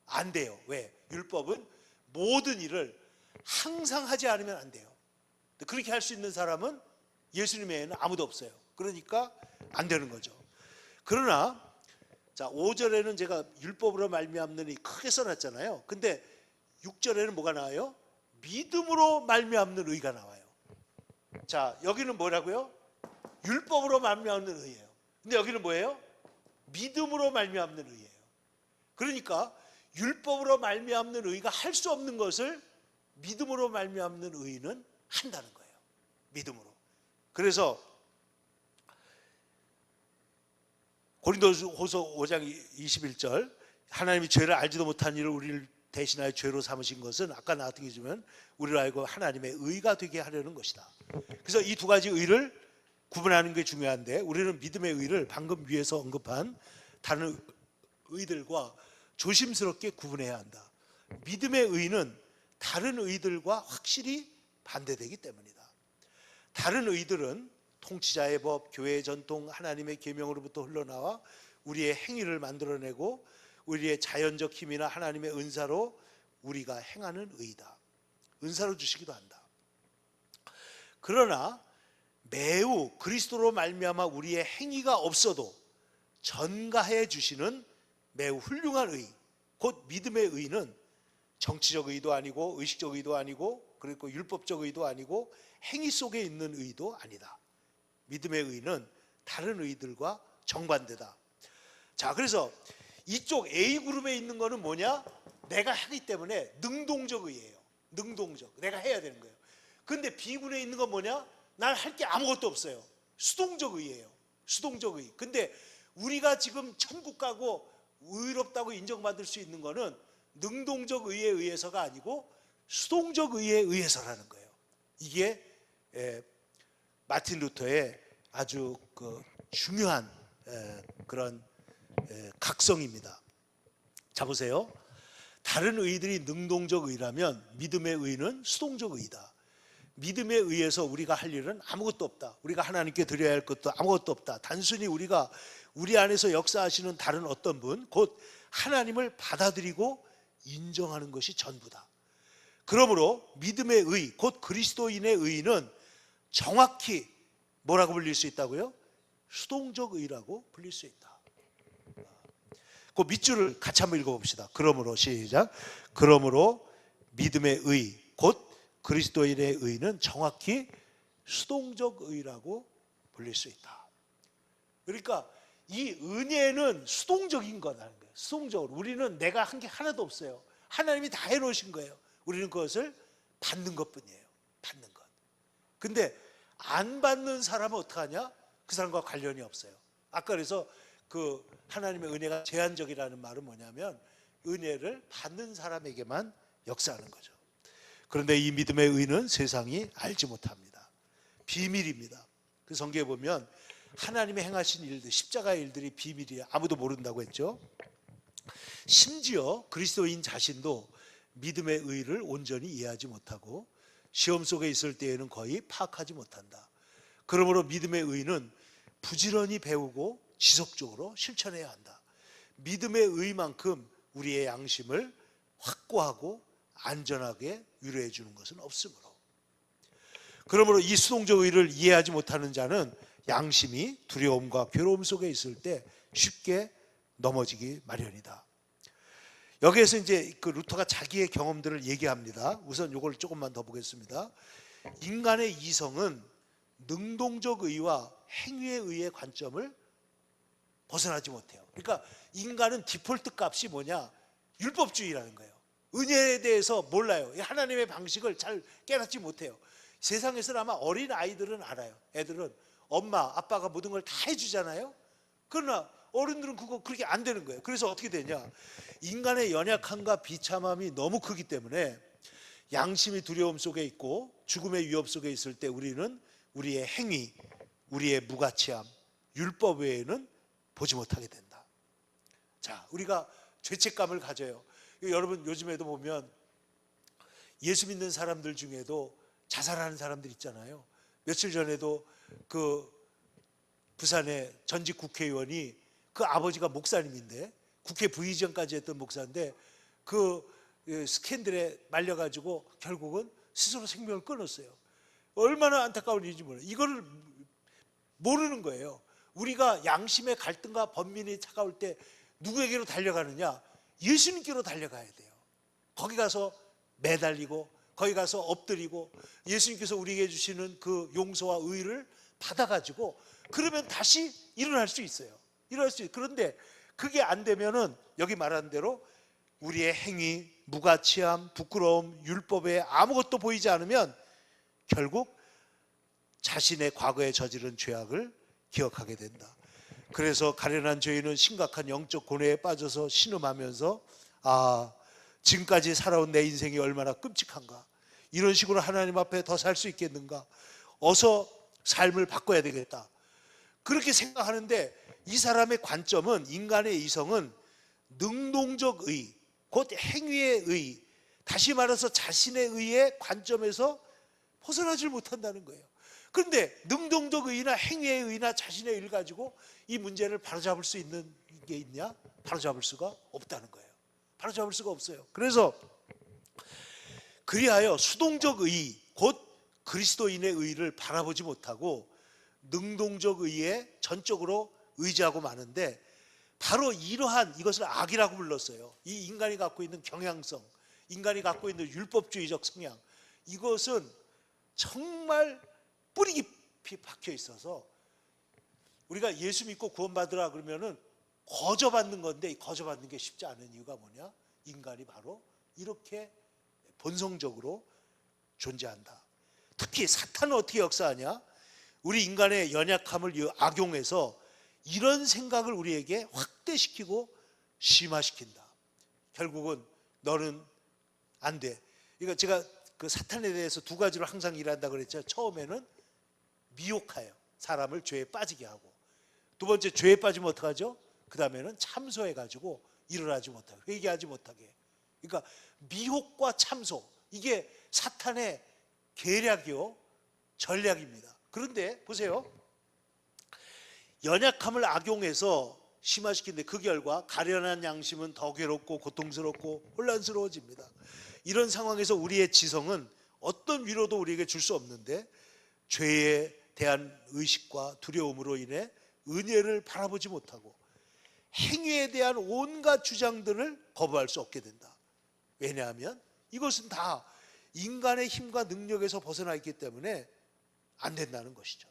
안 돼요. 왜? 율법은 모든 일을 항상 하지 않으면 안 돼요. 그렇게 할 수 있는 사람은 예수님 외에는 아무도 없어요. 그러니까 안 되는 거죠. 그러나 자, 5절에는 제가 율법으로 말미암는 이 크게 써놨잖아요. 근데 6절에는 뭐가 나와요? 믿음으로 말미암는 의가 나와요. 자, 여기는 뭐라고요? 율법으로 말미암는 의예요. 근데 여기는 뭐예요? 믿음으로 말미암는 의예요. 그러니까 율법으로 말미암는 의가 할 수 없는 것을 믿음으로 말미암는 의는 한다는 거예요. 믿음으로. 그래서 고린도후서 5장 21절 하나님이 죄를 알지도 못한 일을 우리를 대신하여 죄로 삼으신 것은 아까 나왔던 게 주면 우리를 알고 하나님의 의가 되게 하려는 것이다. 그래서 이 두 가지 의를 구분하는 게 중요한데 우리는 믿음의 의를 방금 위에서 언급한 다른 의들과 조심스럽게 구분해야 한다. 믿음의 의는 다른 의들과 확실히 반대되기 때문이다. 다른 의들은 통치자의 법, 교회의 전통, 하나님의 계명으로부터 흘러나와 우리의 행위를 만들어내고 우리의 자연적 힘이나 하나님의 은사로 우리가 행하는 의다. 은사로 주시기도 한다. 그러나 매우 그리스도로 말미암아 우리의 행위가 없어도 전가해 주시는 매우 훌륭한 의, 곧 믿음의 의는 정치적 의도 아니고 의식적 의도 아니고 그리고 율법적 의도 아니고 행위 속에 있는 의도 아니다. 믿음의 의는 다른 의들과 정반대다. 자, 그래서 이쪽 A그룹에 있는 거는 뭐냐? 내가 하기 때문에 능동적 의예요. 능동적. 내가 해야 되는 거예요. 근데 B그룹에 있는 건 뭐냐? 난 할 게 아무것도 없어요. 수동적 의예요. 수동적 의. 근데 우리가 지금 천국 가고 의롭다고 인정받을 수 있는 거는 능동적 의에 의해서가 아니고 수동적 의에 의해서라는 거예요. 이게 마틴 루터의 아주 중요한 그런 각성입니다. 자, 보세요. 다른 의들이 능동적 의라면 믿음의 의는 수동적 의다. 믿음에 의해서 우리가 할 일은 아무것도 없다. 우리가 하나님께 드려야 할 것도 아무것도 없다. 단순히 우리가 우리 안에서 역사하시는 다른 어떤 분, 곧 하나님을 받아들이고 인정하는 것이 전부다. 그러므로 믿음의 의, 곧 그리스도인의 의는 정확히 뭐라고 불릴 수 있다고요? 수동적 의라고 불릴 수 있다. 그 밑줄을 같이 한번 읽어봅시다. 그러므로 시작. 그러므로 믿음의 의, 곧 그리스도인의 의는 정확히 수동적 의라고 불릴 수 있다. 그러니까 이 은혜는 수동적인 거라는 거예요. 수동적으로. 우리는 내가 한 게 하나도 없어요. 하나님이 다 해놓으신 거예요. 우리는 그것을 받는 것뿐이에요. 받는 것. 근데 안 받는 사람은 어떡하냐? 그 사람과 관련이 없어요. 아까 그래서 그 하나님의 은혜가 제한적이라는 말은 뭐냐면 은혜를 받는 사람에게만 역사하는 거죠. 그런데 이 믿음의 의는 세상이 알지 못합니다. 비밀입니다. 그 성경에 보면 하나님의 행하신 일들, 십자가의 일들이 비밀이야. 아무도 모른다고 했죠. 심지어 그리스도인 자신도 믿음의 의를 온전히 이해하지 못하고 시험 속에 있을 때에는 거의 파악하지 못한다. 그러므로 믿음의 의는 부지런히 배우고 지속적으로 실천해야 한다. 믿음의 의만큼 우리의 양심을 확고하고 안전하게 위로해 주는 것은 없으므로. 그러므로 이 수동적 의를 이해하지 못하는 자는 양심이 두려움과 괴로움 속에 있을 때 쉽게 넘어지기 마련이다. 여기에서 이제 그 루터가 자기의 경험들을 얘기합니다. 우선 이걸 조금만 더 보겠습니다. 인간의 이성은 능동적 의와 행위의 의의 관점을 벗어나지 못해요. 그러니까 인간은 디폴트 값이 뭐냐? 율법주의라는 거예요. 은혜에 대해서 몰라요. 하나님의 방식을 잘 깨닫지 못해요. 세상에서는 아마 어린 아이들은 알아요. 애들은 엄마 아빠가 모든 걸 다 해주잖아요. 그러나 어른들은 그거 그렇게 안 되는 거예요. 그래서 어떻게 되냐? 인간의 연약함과 비참함이 너무 크기 때문에 양심이 두려움 속에 있고 죽음의 위협 속에 있을 때 우리는 우리의 행위, 우리의 무가치함, 율법 외에는 보지 못하게 된다. 자, 우리가 죄책감을 가져요. 여러분 요즘에도 보면 예수 믿는 사람들 중에도 자살하는 사람들 있잖아요. 며칠 전에도 그 부산의 전직 국회의원이 그 아버지가 목사님인데 국회 부의장까지 했던 목사인데 그 스캔들에 말려가지고 결국은 스스로 생명을 끊었어요. 얼마나 안타까운 일인지 몰라요. 이거를 모르는 거예요. 우리가 양심의 갈등과 번민이 차가울 때 누구에게로 달려가느냐? 예수님께로 달려가야 돼요. 거기 가서 매달리고 거기 가서 엎드리고 예수님께서 우리에게 주시는 그 용서와 의를 받아가지고 그러면 다시 일어날 수 있어요. 일어날 수 있어요. 그런데 그게 안 되면은 여기 말한 대로 우리의 행위, 무가치함, 부끄러움, 율법에 아무것도 보이지 않으면 결국 자신의 과거에 저지른 죄악을 기억하게 된다. 그래서 가련한 죄인은 심각한 영적 고뇌에 빠져서 신음하면서 지금까지 살아온 내 인생이 얼마나 끔찍한가, 이런 식으로 하나님 앞에 더 살 수 있겠는가, 어서 삶을 바꿔야 되겠다, 그렇게 생각하는데 이 사람의 관점은, 인간의 이성은 능동적 의, 곧 행위의 의, 다시 말해서 자신의 의의 관점에서 벗어나질 못한다는 거예요. 그런데 능동적 의나 행위의 의나 자신의 의를 가지고 이 문제를 바로잡을 수 있는 게 있냐? 바로잡을 수가 없다는 거예요. 바로잡을 수가 없어요. 그래서 그리하여 수동적 의, 곧 그리스도인의 의를 바라보지 못하고 능동적 의에 전적으로 의지하고 마는데, 바로 이러한 이것을 악이라고 불렀어요. 이 인간이 갖고 있는 경향성, 인간이 갖고 있는 율법주의적 성향, 이것은 정말 뿌리 깊이 박혀 있어서 우리가 예수 믿고 구원받으라 그러면은 거저받는 건데, 거저받는 게 쉽지 않은 이유가 뭐냐? 인간이 바로 이렇게 본성적으로 존재한다. 특히 사탄은 어떻게 역사하냐? 우리 인간의 연약함을 악용해서 이런 생각을 우리에게 확대시키고 심화시킨다. 결국은 너는 안 돼. 그러니까 제가 그 사탄에 대해서 두 가지로 항상 일한다 그랬죠. 처음에는 미혹하여 사람을 죄에 빠지게 하고, 두 번째 죄에 빠지면 어떡하죠? 그 다음에는 참소해가지고 일어나지 못하게, 회개하지 못하게. 그러니까 미혹과 참소, 이게 사탄의 계략이요, 전략입니다. 그런데 보세요, 연약함을 악용해서 심화시키는데 그 결과 가련한 양심은 더 괴롭고 고통스럽고 혼란스러워집니다. 이런 상황에서 우리의 지성은 어떤 위로도 우리에게 줄 수 없는데 죄에 대한 의식과 두려움으로 인해 은혜를 바라보지 못하고 행위에 대한 온갖 주장들을 거부할 수 없게 된다. 왜냐하면 이것은 다 인간의 힘과 능력에서 벗어나 있기 때문에 안 된다는 것이죠.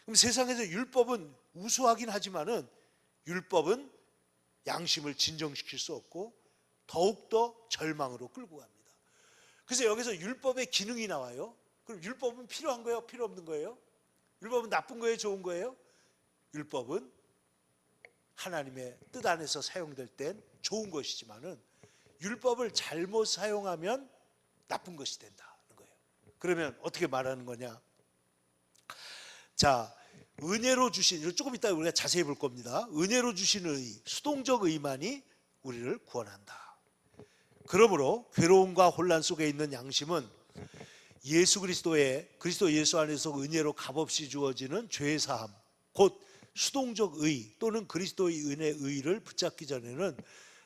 그럼 세상에서 율법은 우수하긴 하지만은 율법은 양심을 진정시킬 수 없고 더욱더 절망으로 끌고 갑니다. 그래서 여기서 율법의 기능이 나와요. 그럼 율법은 필요한 거예요? 필요 없는 거예요? 율법은 나쁜 거예요? 좋은 거예요? 율법은 하나님의 뜻 안에서 사용될 땐 좋은 것이지만은 율법을 잘못 사용하면 나쁜 것이 된다는 거예요. 그러면 어떻게 말하는 거냐? 자, 은혜로 주신, 조금 이따 우리가 자세히 볼 겁니다. 은혜로 주신 의, 수동적 의만이 우리를 구원한다. 그러므로 괴로움과 혼란 속에 있는 양심은 예수 그리스도의, 그리스도 예수 안에서 은혜로 값없이 주어지는 죄의 사함, 곧 수동적 의 또는 그리스도의 은혜의 의를 붙잡기 전에는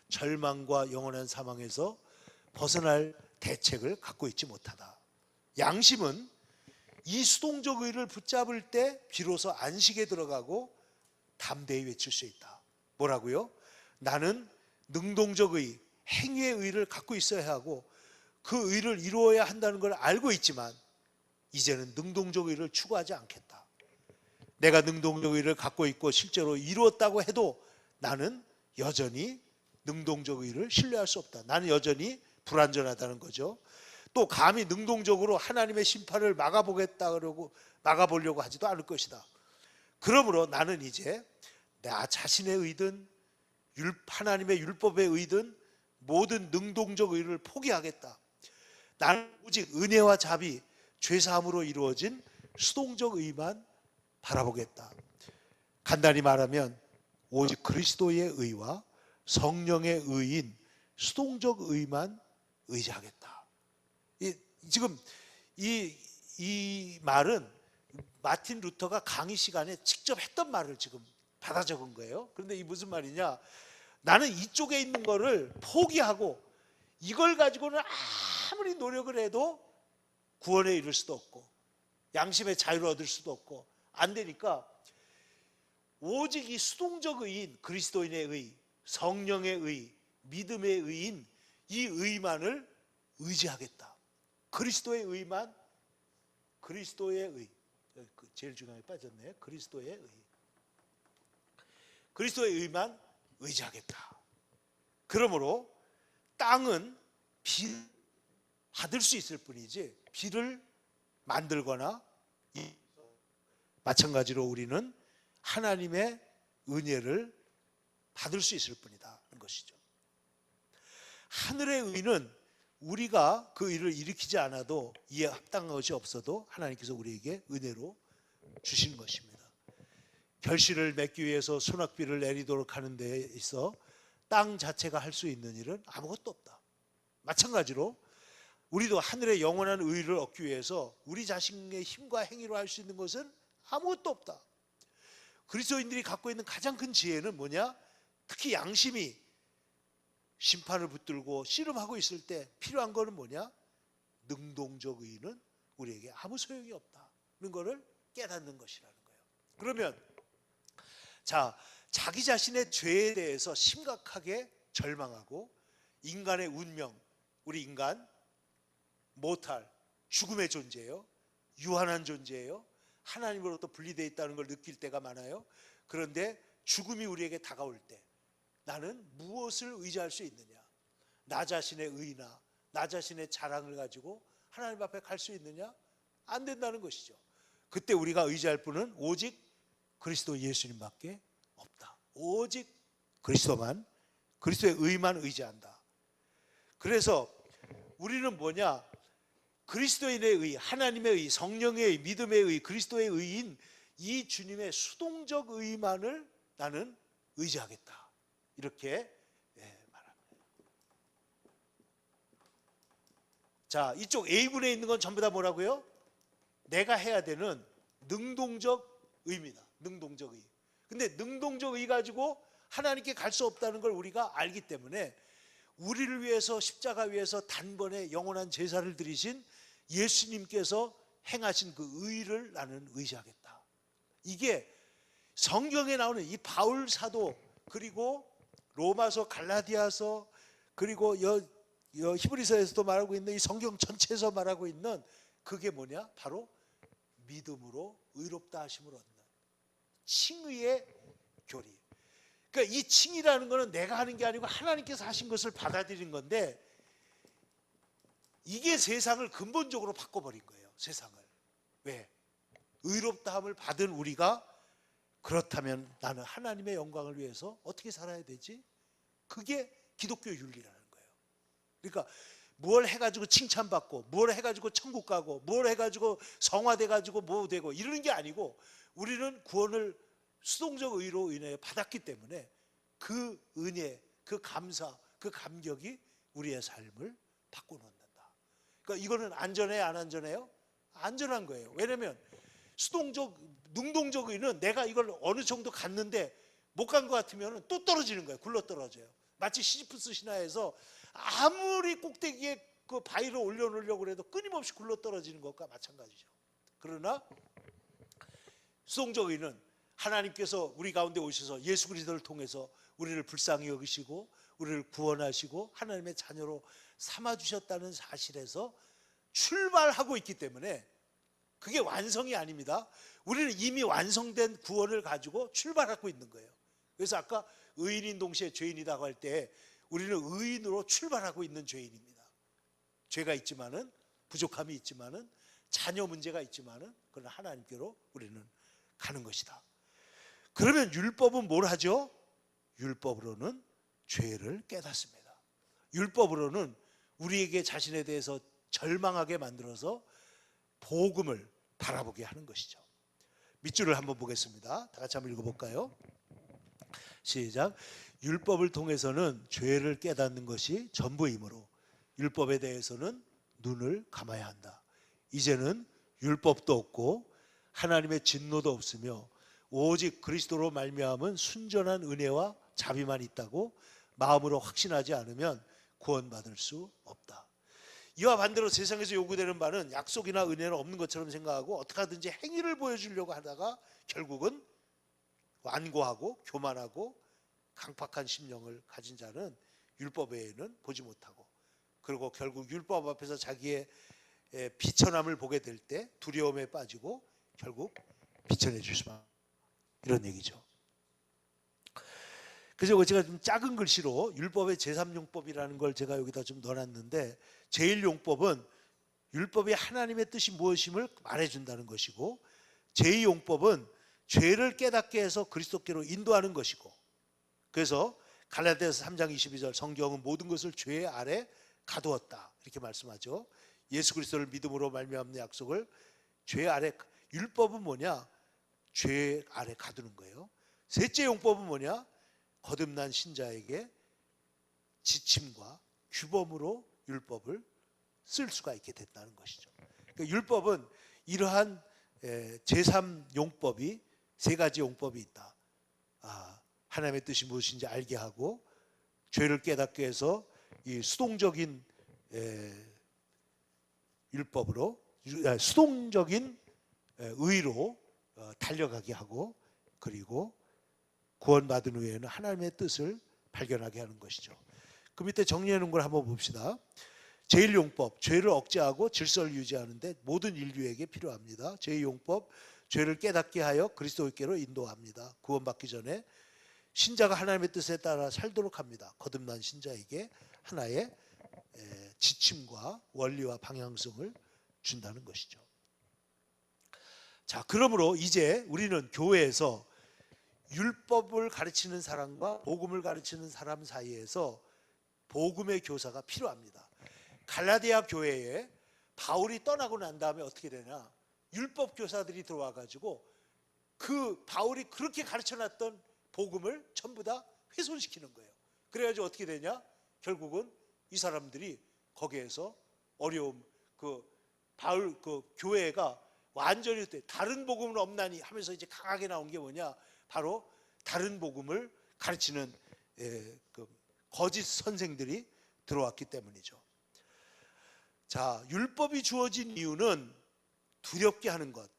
절망과 영원한 사망에서 벗어날 대책을 갖고 있지 못하다. 양심은 이 수동적 의를 붙잡을 때 비로소 안식에 들어가고 담대히 외칠 수 있다. 뭐라고요? 나는 능동적 의, 행위의 의를 갖고 있어야 하고 그 의를 이루어야 한다는 걸 알고 있지만 이제는 능동적 의를 추구하지 않겠다. 내가 능동적 의를 갖고 있고 실제로 이루었다고 해도 나는 여전히 능동적 의를 신뢰할 수 없다. 나는 여전히 불완전하다는 거죠. 또 감히 능동적으로 하나님의 심판을 막아보려고 하지도 않을 것이다. 그러므로 나는 이제 나 자신의 의든 하나님의 율법의 의든 모든 능동적 의를 포기하겠다. 나는 오직 은혜와 자비, 죄사함으로 이루어진 수동적 의만 바라보겠다. 간단히 말하면 오직 그리스도의 의와 성령의 의인 수동적 의만 의지하겠다. 지금 이 말은 마틴 루터가 강의 시간에 직접 했던 말을 지금 받아 적은 거예요. 그런데 이 무슨 말이냐? 나는 이쪽에 있는 거를 포기하고 이걸 가지고는 아무리 노력을 해도 구원에 이를 수도 없고 양심의 자유를 얻을 수도 없고 안 되니까 오직 이 수동적 의인, 그리스도인의 의, 성령의 의, 믿음의 의인 이 의만을 의지하겠다. 그리스도의 의만, 그리스도의 의, 제일 중요하게 빠졌네. 그리스도의 의, 그리스도의 의만 의지하겠다. 그러므로 땅은 비 받을 수 있을 뿐이지 비를 만들거나 마찬가지로 우리는 하나님의 은혜를 받을 수 있을 뿐이다 하는 것이죠. 하늘의 의는 우리가 그 일을 일으키지 않아도 이에 합당한 것이 없어도 하나님께서 우리에게 은혜로 주시는 것입니다. 결실을 맺기 위해서 소낙비를 내리도록 하는 데 있어 땅 자체가 할 수 있는 일은 아무것도 없다. 마찬가지로 우리도 하늘의 영원한 의를 얻기 위해서 우리 자신의 힘과 행위로 할 수 있는 것은 아무것도 없다. 그리스도인들이 갖고 있는 가장 큰 지혜는 뭐냐? 특히 양심이 심판을 붙들고 씨름하고 있을 때 필요한 거는 뭐냐? 능동적 의는 우리에게 아무 소용이 없다는 것을 깨닫는 것이라는 거예요. 그러면 자기 자신의 죄에 대해서 심각하게 절망하고 인간의 운명, 우리 인간 모탈, 죽음의 존재예요. 유한한 존재예요. 하나님으로부터 분리되어 있다는 걸 느낄 때가 많아요. 그런데 죽음이 우리에게 다가올 때 나는 무엇을 의지할 수 있느냐? 나 자신의 의나 나 자신의 자랑을 가지고 하나님 앞에 갈 수 있느냐? 안 된다는 것이죠. 그때 우리가 의지할 분은 오직 그리스도 예수님밖에 없다. 오직 그리스도만, 그리스도의 의만 의지한다. 그래서 우리는 뭐냐? 그리스도인의 의, 하나님의 의, 성령의 의, 믿음의 의, 그리스도의 의인 이 주님의 수동적 의만을 나는 의지하겠다. 이렇게 말합니다. 자, 이쪽 A군에 있는 건 전부 다 뭐라고요? 내가 해야 되는 능동적 의입니다. 능동적 의. 근데 능동적 의 가지고 하나님께 갈 수 없다는 걸 우리가 알기 때문에 우리를 위해서 십자가 위에서 단번에 영원한 제사를 드리신 예수님께서 행하신 그 의를 나는 의지하겠다. 이게 성경에 나오는 이 바울 사도 그리고 로마서, 갈라디아서 그리고 히브리서에서도 말하고 있는 이 성경 전체에서 말하고 있는 그게 뭐냐? 바로 믿음으로 의롭다 하심을 얻는 칭의의 교리. 그러니까 이 칭의라는 것은 내가 하는 게 아니고 하나님께서 하신 것을 받아들인 건데 이게 세상을 근본적으로 바꿔버린 거예요. 세상을. 왜? 의롭다함을 받은 우리가 그렇다면 나는 하나님의 영광을 위해서 어떻게 살아야 되지? 그게 기독교 윤리라는 거예요. 그러니까 뭘 해가지고 칭찬받고 뭘 해가지고 천국 가고 뭘 해가지고 성화돼가지고 뭐 되고 이러는 게 아니고 우리는 구원을 수동적 의로 인해 받았기 때문에 그 은혜, 그 감사, 그 감격이 우리의 삶을 바꿔놓는다. 그러니까 이거는 안전해요, 안 안전해요? 안전한 거예요. 왜냐하면 수동적, 능동적 의는 내가 이걸 어느 정도 갔는데 못 간 것 같으면 또 떨어지는 거예요. 굴러 떨어져요. 마치 시지프스 신화에서 아무리 꼭대기에 그 바위를 올려놓으려고 해도 끊임없이 굴러 떨어지는 것과 마찬가지죠. 그러나 수동적 의는 하나님께서 우리 가운데 오셔서 예수 그리스도를 통해서 우리를 불쌍히 여기시고 우리를 구원하시고 하나님의 자녀로 삼아주셨다는 사실에서 출발하고 있기 때문에 그게 완성이 아닙니다. 우리는 이미 완성된 구원을 가지고 출발하고 있는 거예요. 그래서 아까 의인인 동시에 죄인이라고 할 때 우리는 의인으로 출발하고 있는 죄인입니다. 죄가 있지만은, 부족함이 있지만은, 자녀 문제가 있지만은, 그러나 하나님께로 우리는 가는 것이다. 그러면 율법은 뭘 하죠? 율법으로는 죄를 깨닫습니다. 율법으로는 우리에게 자신에 대해서 절망하게 만들어서 복음을 바라보게 하는 것이죠. 밑줄을 한번 보겠습니다. 다 같이 한번 읽어볼까요? 시작. 율법을 통해서는 죄를 깨닫는 것이 전부이므로 율법에 대해서는 눈을 감아야 한다. 이제는 율법도 없고 하나님의 진노도 없으며 오직 그리스도로 말미암은 순전한 은혜와 자비만 있다고 마음으로 확신하지 않으면 구원받을 수 없다. 이와 반대로 세상에서 요구되는 바는 약속이나 은혜는 없는 것처럼 생각하고 어떻게 하든지 행위를 보여주려고 하다가 결국은 완고하고 교만하고 강팍한 심령을 가진 자는 율법 외에는 보지 못하고, 그리고 결국 율법 앞에서 자기의 비천함을 보게 될 때 두려움에 빠지고 결국 비천해질 수만, 이런 얘기죠. 그래서 제가 좀 작은 글씨로 율법의 제3용법이라는 걸 제가 여기다 좀 넣어놨는데, 제1용법은 율법이 하나님의 뜻이 무엇임을 말해준다는 것이고, 제2용법은 죄를 깨닫게 해서 그리스도께로 인도하는 것이고, 그래서 갈라디아서 3장 22절 성경은 모든 것을 죄 아래 가두었다 이렇게 말씀하죠. 예수 그리스도를 믿음으로 말미암는 약속을 죄 아래, 율법은 뭐냐? 죄 아래 가두는 거예요. 셋째 용법은 뭐냐? 거듭난 신자에게 지침과 규범으로 율법을 쓸 수가 있게 됐다는 것이죠. 그러니까 율법은 이러한 제3용법이 세 가지 용법이 있다. 하나님의 뜻이 무엇인지 알게 하고, 죄를 깨닫게 해서 이 수동적인 율법으로, 수동적인 의로 달려가게 하고, 그리고 구원받은 후에는 하나님의 뜻을 발견하게 하는 것이죠. 그 밑에 정리해 놓은 걸 한번 봅시다. 제1용법, 죄를 억제하고 질서를 유지하는데 모든 인류에게 필요합니다. 제2용법, 죄를 깨닫게 하여 그리스도께로 인도합니다. 구원받기 전에 신자가 하나님의 뜻에 따라 살도록 합니다. 거듭난 신자에게 하나의 지침과 원리와 방향성을 준다는 것이죠. 자, 그러므로 이제 우리는 교회에서 율법을 가르치는 사람과 복음을 가르치는 사람 사이에서 복음의 교사가 필요합니다. 갈라디아 교회에 바울이 떠나고 난 다음에 어떻게 되냐? 율법 교사들이 들어와 가지고 그 바울이 그렇게 가르쳐놨던 복음을 전부 다 훼손시키는 거예요. 그래가지고 어떻게 되냐? 결국은 이 사람들이 거기에서 어려움, 바울 교회가 완전히 다른 복음은 없나니 하면서 이제 강하게 나온 게 뭐냐? 바로 다른 복음을 가르치는 거짓 선생들이 들어왔기 때문이죠. 자, 율법이 주어진 이유는 두렵게 하는 것,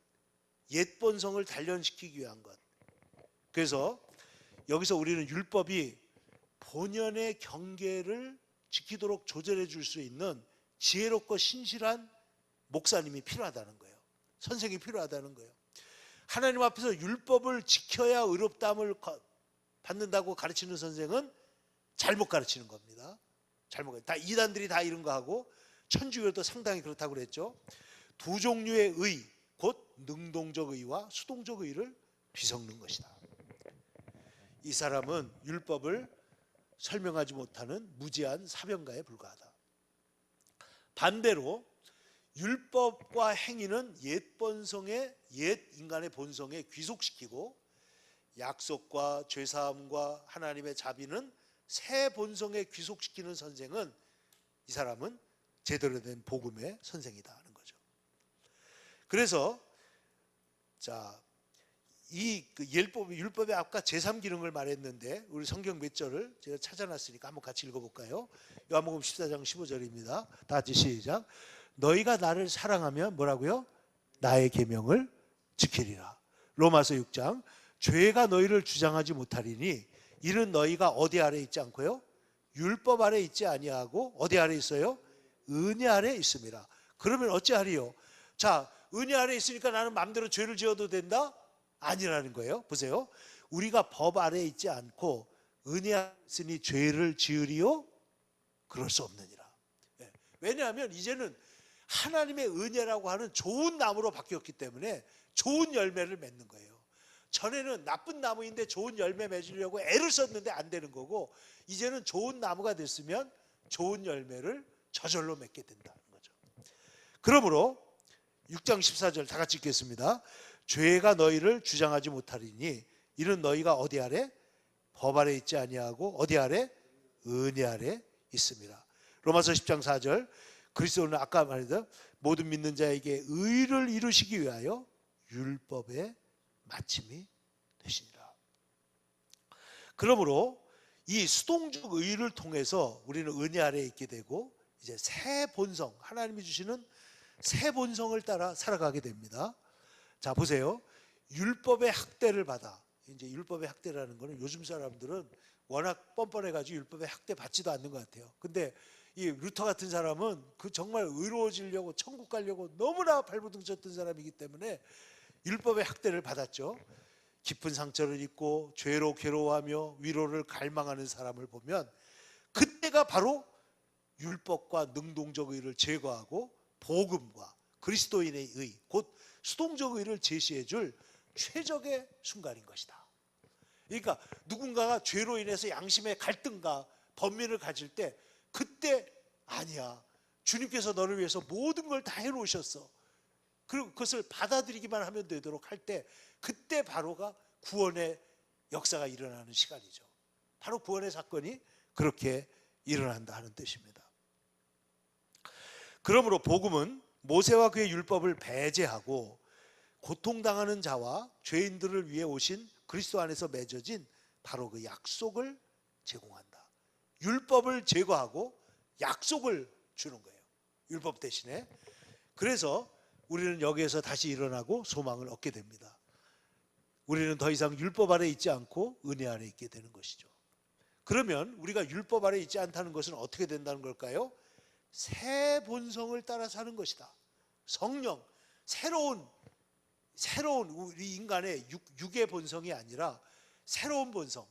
옛 본성을 단련시키기 위한 것. 그래서 여기서 우리는 율법이 본연의 경계를 지키도록 조절해 줄 수 있는 지혜롭고 신실한 목사님이 필요하다는 거예요. 선생이 필요하다는 거예요. 하나님 앞에서 율법을 지켜야 의롭다함을 받는다고 가르치는 선생은 잘못 가르치는 겁니다. 다 이단들이 다 이런 거 하고, 천주교도 상당히 그렇다고 그랬죠. 두 종류의 의, 곧 능동적 의와 수동적 의를 뒤섞는 것이다. 이 사람은 율법을 설명하지 못하는 무지한 사병가에 불과하다. 반대로 율법과 행위는 옛 인간의 본성에 귀속시키고, 약속과 죄사함과 하나님의 자비는 새 본성에 귀속시키는 선생은, 이 사람은 제대로 된 복음의 선생이다 하는 거죠. 그래서 자, 이 율법의 아까 제3기능을 말했는데, 우리 성경 몇 절을 제가 찾아놨으니까 한번 같이 읽어볼까요? 요한복음 14장 15절입니다. 다 같이 시작. 너희가 나를 사랑하면 뭐라고요? 나의 계명을 지키리라. 로마서 6장, 죄가 너희를 주장하지 못하리니 이는 너희가 어디 아래 있지 않고요? 율법 아래 있지 아니하고 어디 아래 있어요? 은혜 아래 있습니다. 그러면 어찌하리요? 자, 은혜 아래 있으니까 나는 마음대로 죄를 지어도 된다? 아니라는 거예요. 보세요. 우리가 법 아래 있지 않고 은혜 아래 있으니 죄를 지으리요? 그럴 수 없느니라. 왜냐하면 이제는 하나님의 은혜라고 하는 좋은 나무로 바뀌었기 때문에 좋은 열매를 맺는 거예요. 전에는 나쁜 나무인데 좋은 열매 맺으려고 애를 썼는데 안 되는 거고, 이제는 좋은 나무가 됐으면 좋은 열매를 저절로 맺게 된다는 거죠. 그러므로 6장 14절 다 같이 읽겠습니다. 죄가 너희를 주장하지 못하리니 이는 너희가 어디 아래? 법 아래 있지 아니하고 어디 아래? 은혜 아래 있습니다. 로마서 10장 4절, 그리스도는 아까 말했던 모든 믿는 자에게 의를 이루시기 위하여 율법의 마침이 되시니라. 그러므로 이 수동적 의를 통해서 우리는 은혜 아래에 있게 되고, 이제 새 본성, 하나님이 주시는 새 본성을 따라 살아가게 됩니다. 자, 보세요. 율법의 학대를 받아. 이제 율법의 학대라는 거는 요즘 사람들은 워낙 뻔뻔해가지고 율법의 학대 받지도 않는 것 같아요. 근데 이 루터 같은 사람은 그 정말 의로워지려고 천국 가려고 너무나 발버둥 쳤던 사람이기 때문에 율법의 학대를 받았죠. 깊은 상처를 입고 죄로 괴로워하며 위로를 갈망하는 사람을 보면 그때가 바로 율법과 능동적 의를 제거하고 복음과 그리스도인의 의, 곧 수동적 의를 제시해 줄 최적의 순간인 것이다. 그러니까 누군가가 죄로 인해서 양심의 갈등과 번민을 가질 때, 그때 아니야, 주님께서 너를 위해서 모든 걸 다 해놓으셨어, 그리고 그것을 받아들이기만 하면 되도록 할 때, 그때 바로가 구원의 역사가 일어나는 시간이죠. 바로 구원의 사건이 그렇게 일어난다 하는 뜻입니다. 그러므로 복음은 모세와 그의 율법을 배제하고 고통당하는 자와 죄인들을 위해 오신 그리스도 안에서 맺어진 바로 그 약속을 제공한다. 율법을 제거하고 약속을 주는 거예요, 율법 대신에. 그래서 우리는 여기에서 다시 일어나고 소망을 얻게 됩니다. 우리는 더 이상 율법 아래 있지 않고 은혜 아래 있게 되는 것이죠. 그러면 우리가 율법 아래 있지 않다는 것은 어떻게 된다는 걸까요? 새 본성을 따라 사는 것이다. 성령, 새로운 우리 인간의 육의 본성이 아니라 새로운 본성,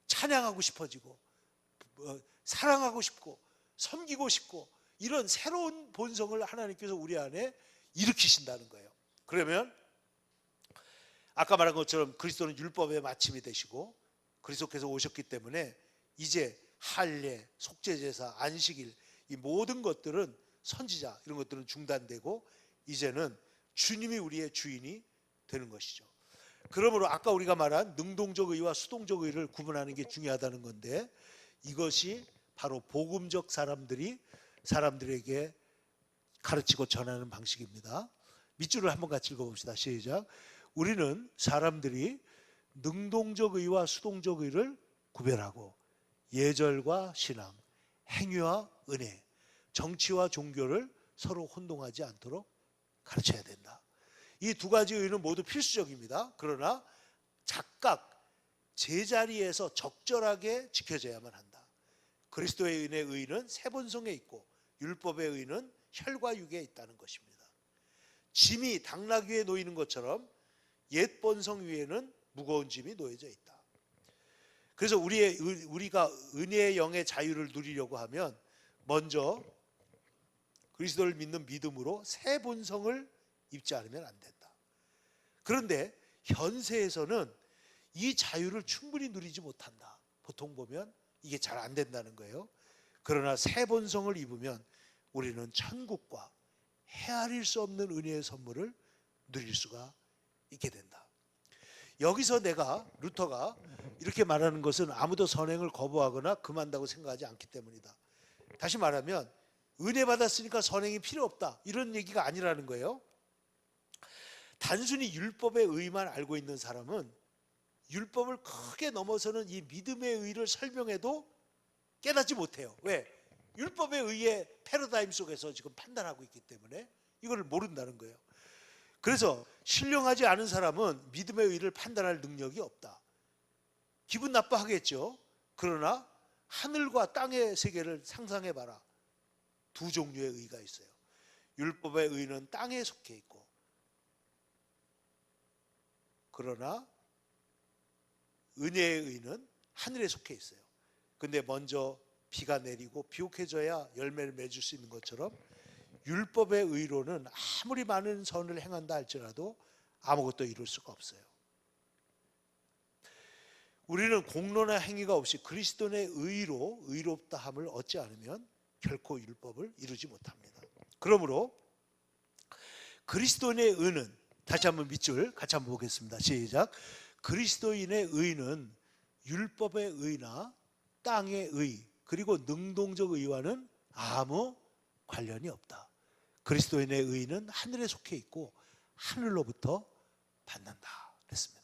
찬양하고 싶어지고 사랑하고 싶고 섬기고 싶고, 이런 새로운 본성을 하나님께서 우리 안에 일으키신다는 거예요. 그러면 아까 말한 것처럼 그리스도는 율법의 마침이 되시고 그리스도께서 오셨기 때문에 이제 할례, 속죄제사, 안식일, 이 모든 것들은, 선지자 이런 것들은 중단되고 이제는 주님이 우리의 주인이 되는 것이죠. 그러므로 아까 우리가 말한 능동적 의와 수동적 의를 구분하는 게 중요하다는 건데, 이것이 바로 복음적 사람들에게 가르치고 전하는 방식입니다. 밑줄을 한번 같이 읽어봅시다. 시작. 우리는 사람들이 능동적 의와 수동적 의를 구별하고 예절과 신앙, 행위와 은혜, 정치와 종교를 서로 혼동하지 않도록 가르쳐야 된다. 이 두 가지 의는 모두 필수적입니다. 그러나 각각 제자리에서 적절하게 지켜져야만 한다. 그리스도의 은혜의 의는 새 본성에 있고 율법의 의는 혈과 육에 있다는 것입니다. 짐이 당나귀 위에 놓이는 것처럼 옛 본성 위에는 무거운 짐이 놓여져 있다. 그래서 우리가 은혜의 영의 자유를 누리려고 하면 먼저 그리스도를 믿는 믿음으로 새 본성을 입지 않으면 안 된다. 그런데 현세에서는 이 자유를 충분히 누리지 못한다. 보통 보면 이게 잘 안 된다는 거예요. 그러나 새 본성을 입으면 우리는 천국과 헤아릴 수 없는 은혜의 선물을 누릴 수가 있게 된다. 여기서 루터가 이렇게 말하는 것은 아무도 선행을 거부하거나 금한다고 생각하지 않기 때문이다. 다시 말하면 은혜 받았으니까 선행이 필요 없다, 이런 얘기가 아니라는 거예요. 단순히 율법의 의만 알고 있는 사람은 율법을 크게 넘어서는 이 믿음의 의를 설명해도 깨닫지 못해요. 왜? 율법의 의의 패러다임 속에서 지금 판단하고 있기 때문에 이걸 모른다는 거예요. 그래서 신령하지 않은 사람은 믿음의 의를 판단할 능력이 없다. 기분 나빠하겠죠. 그러나 하늘과 땅의 세계를 상상해봐라. 두 종류의 의가 있어요. 율법의 의는 땅에 속해 있고 그러나 은혜의 의는 하늘에 속해 있어요. 근데 먼저 비가 내리고 비옥해져야 열매를 맺을 수 있는 것처럼 율법의 의로는 아무리 많은 선을 행한다 할지라도 아무것도 이룰 수가 없어요. 우리는 공로나 행위가 없이 그리스도의 의로 의롭다함을 얻지 않으면 결코 율법을 이루지 못합니다. 그러므로 그리스도인의 의는, 다시 한번 밑줄 같이 한번 보겠습니다. 시작. 그리스도인의 의는 율법의 의나 땅의 의 그리고 능동적 의와는 아무 관련이 없다. 그리스도인의 의는 하늘에 속해 있고 하늘로부터 받는다 그랬습니다.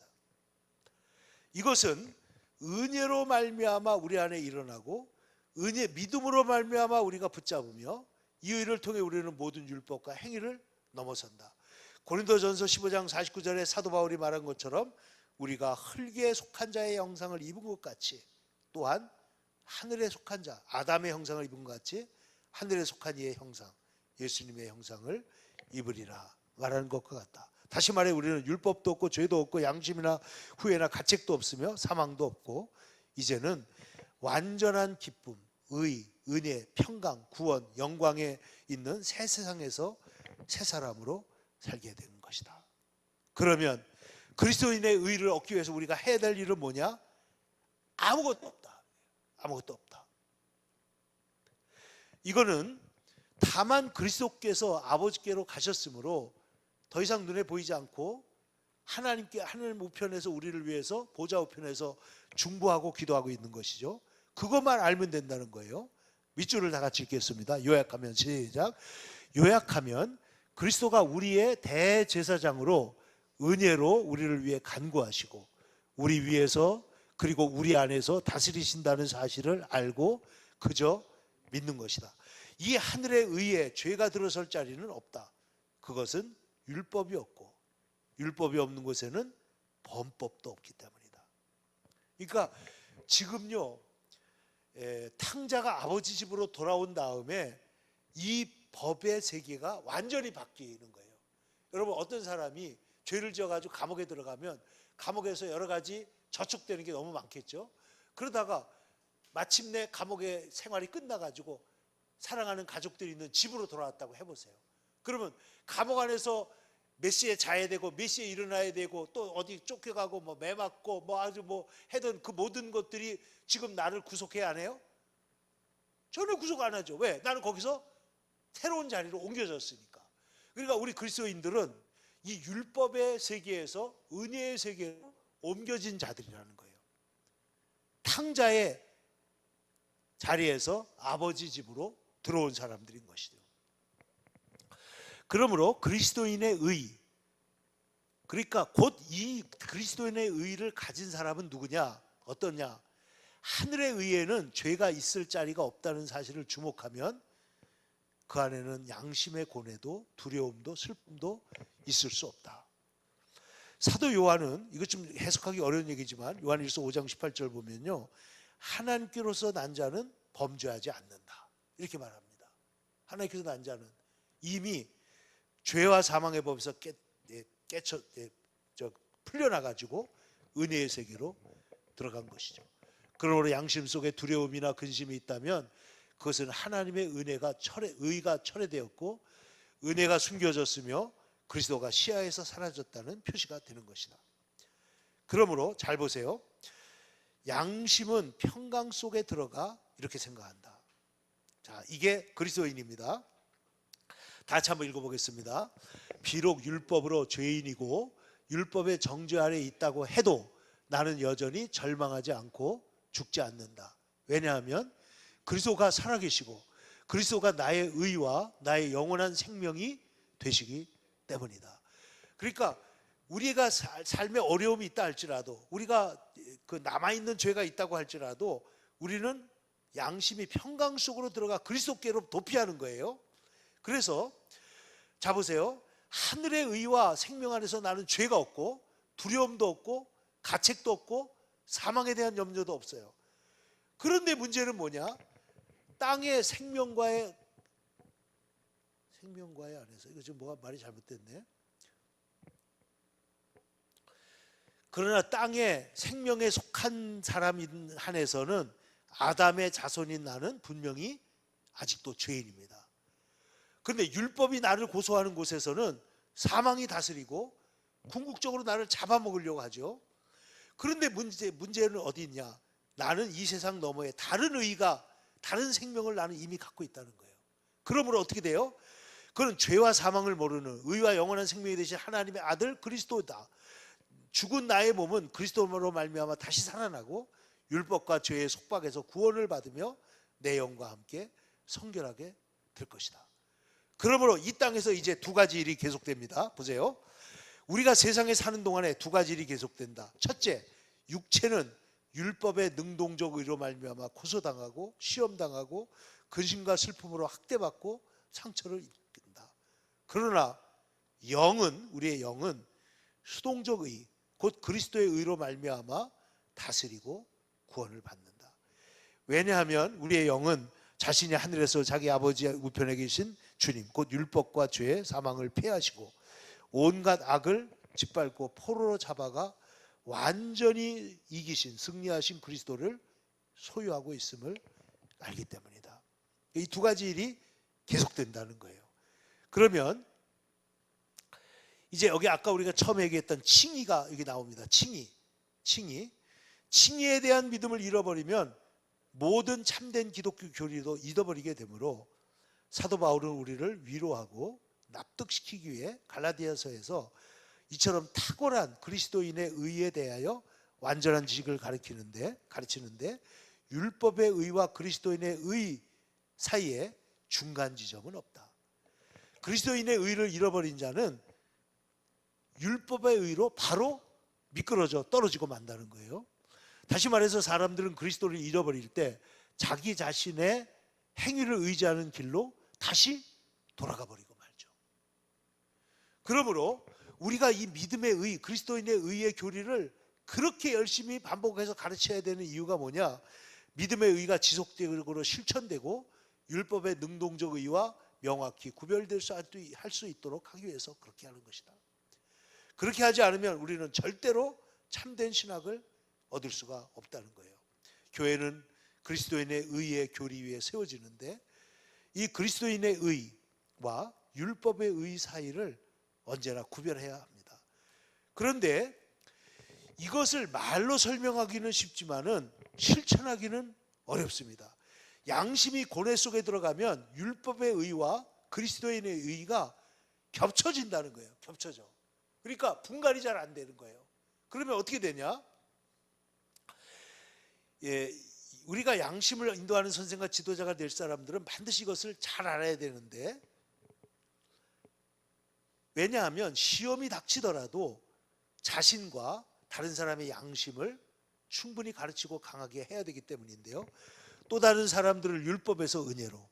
이것은 은혜로 말미암아 우리 안에 일어나고 은혜 믿음으로 말미암아 우리가 붙잡으며 이 의를 통해 우리는 모든 율법과 행위를 넘어선다. 고린도전서 15장 49절에 사도 바울이 말한 것처럼 우리가 흙에 속한 자의 형상을 입은 것 같이 또한 하늘에 속한 자, 아담의 형상을 입은 것 같이 하늘에 속한 이의 형상, 예수님의 형상을 입으리라 말하는 것과 같다. 다시 말해 우리는 율법도 없고 죄도 없고 양심이나 후회나 가책도 없으며 사망도 없고 이제는 완전한 기쁨, 의, 은혜, 평강, 구원, 영광에 있는 새 세상에서 새 사람으로 살게 되는 것이다. 그러면 그리스도인의 의를 얻기 위해서 우리가 해야 될 일은 뭐냐? 아무것도 없다. 아무것도 없다. 이거는 다만 그리스도께서 아버지께로 가셨으므로 더 이상 눈에 보이지 않고 하나님께 하늘 우편에서 우리를 위해서 보좌 우편에서 중보하고 기도하고 있는 것이죠. 그것만 알면 된다는 거예요. 밑줄을 다 같이 읽겠습니다. 요약하면 시작. 요약하면 그리스도가 우리의 대제사장으로 은혜로 우리를 위해 간구하시고 우리 위에서 그리고 우리 안에서 다스리신다는 사실을 알고 그저 믿는 것이다. 이 하늘의 의에 죄가 들어설 자리는 없다. 그것은 율법이 없고 율법이 없는 곳에는 범법도 없기 때문이다. 그러니까 지금요 탕자가 아버지 집으로 돌아온 다음에 이 법의 세계가 완전히 바뀌는 거예요. 여러분 어떤 사람이 죄를 지어가지고 감옥에 들어가면 감옥에서 여러 가지 저촉되는 게 너무 많겠죠. 그러다가 마침내 감옥의 생활이 끝나가지고 사랑하는 가족들이 있는 집으로 돌아왔다고 해보세요. 그러면 감옥 안에서 몇 시에 자야 되고 몇 시에 일어나야 되고 또 어디 쫓겨가고 뭐 매 맞고 뭐 아주 뭐 하던 그 모든 것들이 지금 나를 구속해야 하네요? 전혀 구속 안 하죠. 왜? 나는 거기서 새로운 자리로 옮겨졌으니까. 그러니까 우리 그리스도인들은 이 율법의 세계에서 은혜의 세계로 옮겨진 자들이라는 거예요. 탕자의 자리에서 아버지 집으로 들어온 사람들인 것이죠. 그러므로 그리스도인의 의, 그러니까 곧 이 그리스도인의 의를 가진 사람은 누구냐? 어떠냐? 하늘의 의에는 죄가 있을 자리가 없다는 사실을 주목하면 그 안에는 양심의 고뇌도 두려움도 슬픔도 있을 수 없다. 사도 요한은 이것 좀 해석하기 어려운 얘기지만 요한일서 5장 18절 보면요, 하나님께로서 난 자는 범죄하지 않는다 이렇게 말합니다. 하나님께서 난 자는 이미 죄와 사망의 법에서 풀려나가지고 은혜의 세계로 들어간 것이죠. 그러므로 양심 속에 두려움이나 근심이 있다면 그것은 하나님의 의가 철회되었고 은혜가 숨겨졌으며 그리스도가 시야에서 사라졌다는 표시가 되는 것이다. 그러므로 잘 보세요. 양심은 평강 속에 들어가 이렇게 생각한다. 자, 이게 그리스도인입니다. 다 같이 한번 읽어보겠습니다. 비록 율법으로 죄인이고 율법의 정죄 아래 있다고 해도 나는 여전히 절망하지 않고 죽지 않는다. 왜냐하면 그리스도가 살아계시고 그리스도가 나의 의와 나의 영원한 생명이 되시기 때문이다. 그러니까 우리가 삶에 어려움이 있다 할지라도 우리가 그 남아있는 죄가 있다고 할지라도 우리는 양심이 평강 속으로 들어가 그리스도께로 도피하는 거예요. 그래서 자 보세요. 하늘의 의와 생명 안에서 나는 죄가 없고 두려움도 없고 가책도 없고 사망에 대한 염려도 없어요. 그런데 문제는 뭐냐? 땅의 생명과의 안에서 이거 지금 뭐가 말이 잘못됐네. 그러나 땅에 생명에 속한 사람인 한에서는 아담의 자손인 나는 분명히 아직도 죄인입니다. 그런데 율법이 나를 고소하는 곳에서는 사망이 다스리고 궁극적으로 나를 잡아먹으려고 하죠. 그런데 문제는 어디 있냐? 나는 이 세상 너머에 다른 의가, 다른 생명을 나는 이미 갖고 있다는 거예요. 그러므로 어떻게 돼요? 그는 죄와 사망을 모르는 의와 영원한 생명이 되신 하나님의 아들 그리스도다. 죽은 나의 몸은 그리스도로 말미암아 다시 살아나고 율법과 죄의 속박에서 구원을 받으며 내 영과 함께 성결하게 될 것이다. 그러므로 이 땅에서 이제 두 가지 일이 계속됩니다. 보세요. 우리가 세상에 사는 동안에 두 가지 일이 계속된다. 첫째, 육체는 율법의 능동적 의로 말미암아 고소당하고 시험당하고 근심과 슬픔으로 학대받고 상처를 입는다. 그러나 영은, 우리의 영은 수동적 의, 곧 그리스도의 의로 말미암아 다스리고 구원을 받는다. 왜냐하면 우리의 영은 자신이 하늘에서 자기 아버지 우편에 계신 주님, 곧 율법과 죄, 사망을 폐하시고 온갖 악을 짓밟고 포로로 잡아가 완전히 이기신, 승리하신 그리스도를 소유하고 있음을 알기 때문이다. 이 두 가지 일이 계속된다는 거예요. 그러면 이제 여기 아까 우리가 처음에 얘기했던 칭의가 여기 나옵니다. 칭의에 대한 믿음을 잃어버리면 모든 참된 기독교 교리도 잊어버리게 되므로 사도 바울은 우리를 위로하고 납득시키기 위해 갈라디아서에서 이처럼 탁월한 그리스도인의 의에 대하여 완전한 지식을 가르치는데 율법의 의와 그리스도인의 의 사이에 중간 지점은 없다. 그리스도인의 의를 잃어버린 자는 율법의 의로 바로 미끄러져 떨어지고 만다는 거예요. 다시 말해서 사람들은 그리스도를 잃어버릴 때 자기 자신의 행위를 의지하는 길로 다시 돌아가 버리고 말죠. 그러므로 우리가 이 믿음의 의, 그리스도인의 의의 교리를 그렇게 열심히 반복해서 가르쳐야 되는 이유가 뭐냐? 믿음의 의가 지속적으로 실천되고 율법의 능동적 의와 명확히 구별될 수 있도록 하기 위해서 그렇게 하는 것이다. 그렇게 하지 않으면 우리는 절대로 참된 신학을 얻을 수가 없다는 거예요. 교회는 그리스도인의 의의 교리 위에 세워지는데 이 그리스도인의 의와 율법의 의 사이를 언제나 구별해야 합니다. 그런데 이것을 말로 설명하기는 쉽지만은 실천하기는 어렵습니다. 양심이 고뇌 속에 들어가면 율법의 의와 그리스도인의 의가 겹쳐진다는 거예요. 겹쳐져. 그러니까 분간이 잘 안 되는 거예요. 그러면 어떻게 되냐? 우리가 양심을 인도하는 선생과 지도자가 될 사람들은 반드시 이것을 잘 알아야 되는데, 왜냐하면 시험이 닥치더라도 자신과 다른 사람의 양심을 충분히 가르치고 강하게 해야 되기 때문인데요. 또 다른 사람들을 율법에서 은혜로,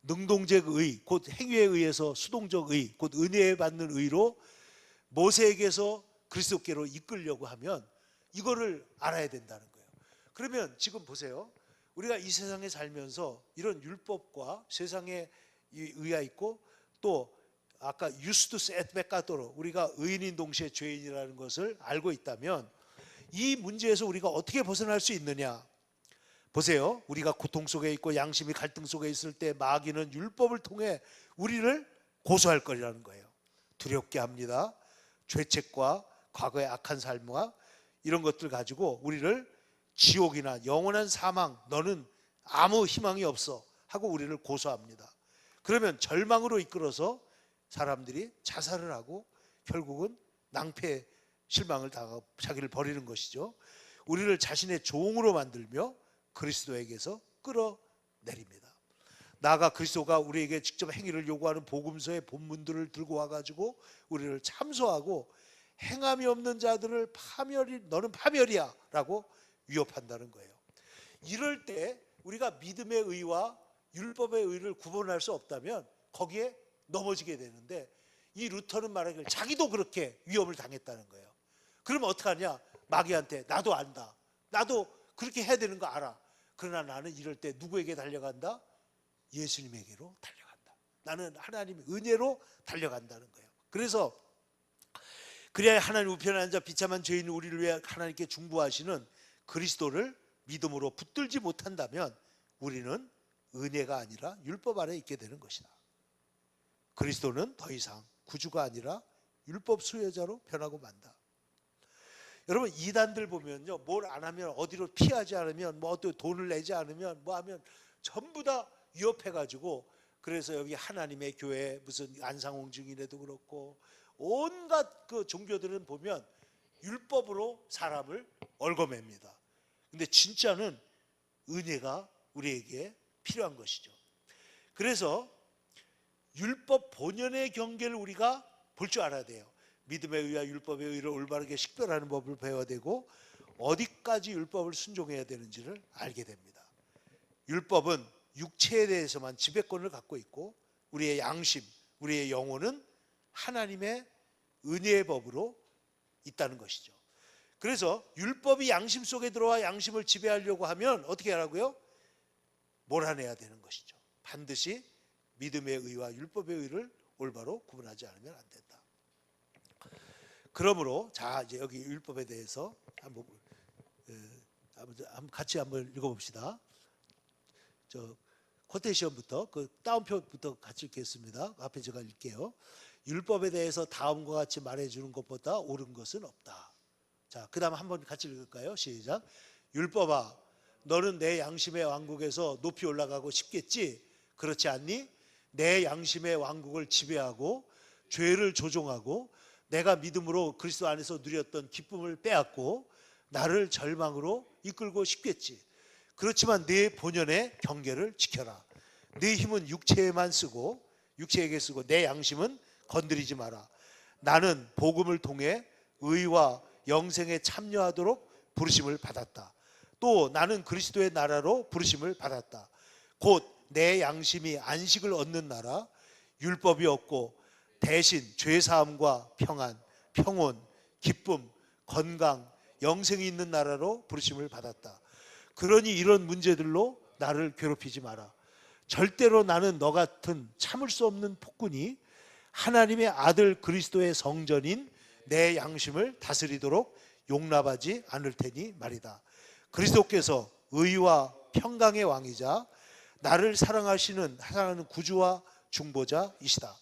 능동적 의, 곧 행위에 의해서 수동적 의, 곧 은혜에 받는 의로 모세에게서 그리스도께로 이끌려고 하면 이거를 알아야 된다는 거예요. 그러면 지금 보세요. 우리가 이 세상에 살면서 이런 율법과 세상에 의가 있고, 또 아까 used to set back 가도록 우리가 의인인 동시에 죄인이라는 것을 알고 있다면 이 문제에서 우리가 어떻게 벗어날 수 있느냐? 보세요. 우리가 고통 속에 있고 양심이 갈등 속에 있을 때 마귀는 율법을 통해 우리를 고소할 거라는 거예요. 두렵게 합니다. 죄책과 과거의 악한 삶과 이런 것들 가지고 우리를 지옥이나 영원한 사망, 너는 아무 희망이 없어 하고 우리를 고소합니다. 그러면 절망으로 이끌어서 사람들이 자살을 하고 결국은 낭패, 실망을 당하고 자기를 버리는 것이죠. 우리를 자신의 종으로 만들며 그리스도에게서 끌어내립니다. 나아가 그리스도가 우리에게 직접 행위를 요구하는 복음서의 본문들을 들고 와가지고 우리를 참소하고 행함이 없는 자들을 너는 파멸이야 라고 위협한다는 거예요. 이럴 때 우리가 믿음의 의와 율법의 의를 구분할 수 없다면 거기에 넘어지게 되는데, 이 루터는 말하기를 자기도 그렇게 위협을 당했다는 거예요. 그러면 어떡하냐? 마귀한테 나도 안다. 나도 그렇게 해야 되는 거 알아. 그러나 나는 이럴 때 누구에게 달려간다? 예수님에게로 달려간다. 나는 하나님의 은혜로 달려간다는 거예요. 그래서 그래야 하나님 우편에 앉아 비참한 죄인 우리를 위해 하나님께 중보하시는 그리스도를 믿음으로 붙들지 못한다면 우리는 은혜가 아니라 율법 아래 있게 되는 것이다. 그리스도는 더 이상 구주가 아니라 율법 수혜자로 변하고 만다. 여러분, 이단들 보면요, 뭘 안 하면, 어디로 피하지 않으면, 뭐 어떤 돈을 내지 않으면, 뭐 하면 전부 다 위협해가지고, 그래서 여기 하나님의 교회 무슨 안상홍 증인에도 그렇고 온갖 그 종교들은 보면 율법으로 사람을 얽어맵니다. 근데 진짜는 은혜가 우리에게 필요한 것이죠. 그래서 율법 본연의 경계를 우리가 볼 줄 알아야 돼요. 믿음의 의와 율법의 의를 올바르게 식별하는 법을 배워야 되고, 어디까지 율법을 순종해야 되는지를 알게 됩니다. 율법은 육체에 대해서만 지배권을 갖고 있고, 우리의 양심, 우리의 영혼은 하나님의 은혜의 법으로 있다는 것이죠. 그래서 율법이 양심 속에 들어와 양심을 지배하려고 하면 어떻게 하라고요? 몰아내야 되는 것이죠. 반드시 믿음의 의와 율법의 의를 올바로 구분하지 않으면 안 된다. 그러므로 자, 이제 여기 율법에 대해서 한번 같이 한번 읽어봅시다. 저 코테이션부터, 그 다운표부터 같이 읽겠습니다. 앞에 제가 읽게요. 율법에 대해서 다음과 같이 말해주는 것보다 옳은 것은 없다. 자, 그 다음 한번 같이 읽을까요? 시작. 율법아, 너는 내 양심의 왕국에서 높이 올라가고 싶겠지? 그렇지 않니? 내 양심의 왕국을 지배하고 죄를 조종하고 내가 믿음으로 그리스도 안에서 누렸던 기쁨을 빼앗고 나를 절망으로 이끌고 싶겠지. 그렇지만 네 본연의 경계를 지켜라. 네 힘은 육체에만 쓰고, 육체에게 쓰고 내 양심은 건드리지 마라. 나는 복음을 통해 의와 영생에 참여하도록 부르심을 받았다. 또 나는 그리스도의 나라로 부르심을 받았다. 곧 내 양심이 안식을 얻는 나라, 율법이 없고 대신 죄사함과 평안, 평온, 기쁨, 건강, 영생이 있는 나라로 부르심을 받았다. 그러니 이런 문제들로 나를 괴롭히지 마라. 절대로 나는 너 같은 참을 수 없는 폭군이 하나님의 아들 그리스도의 성전인 내 양심을 다스리도록 용납하지 않을 테니 말이다. 그리스도께서 의와 평강의 왕이자 나를 사랑하는 구주와 중보자이시다.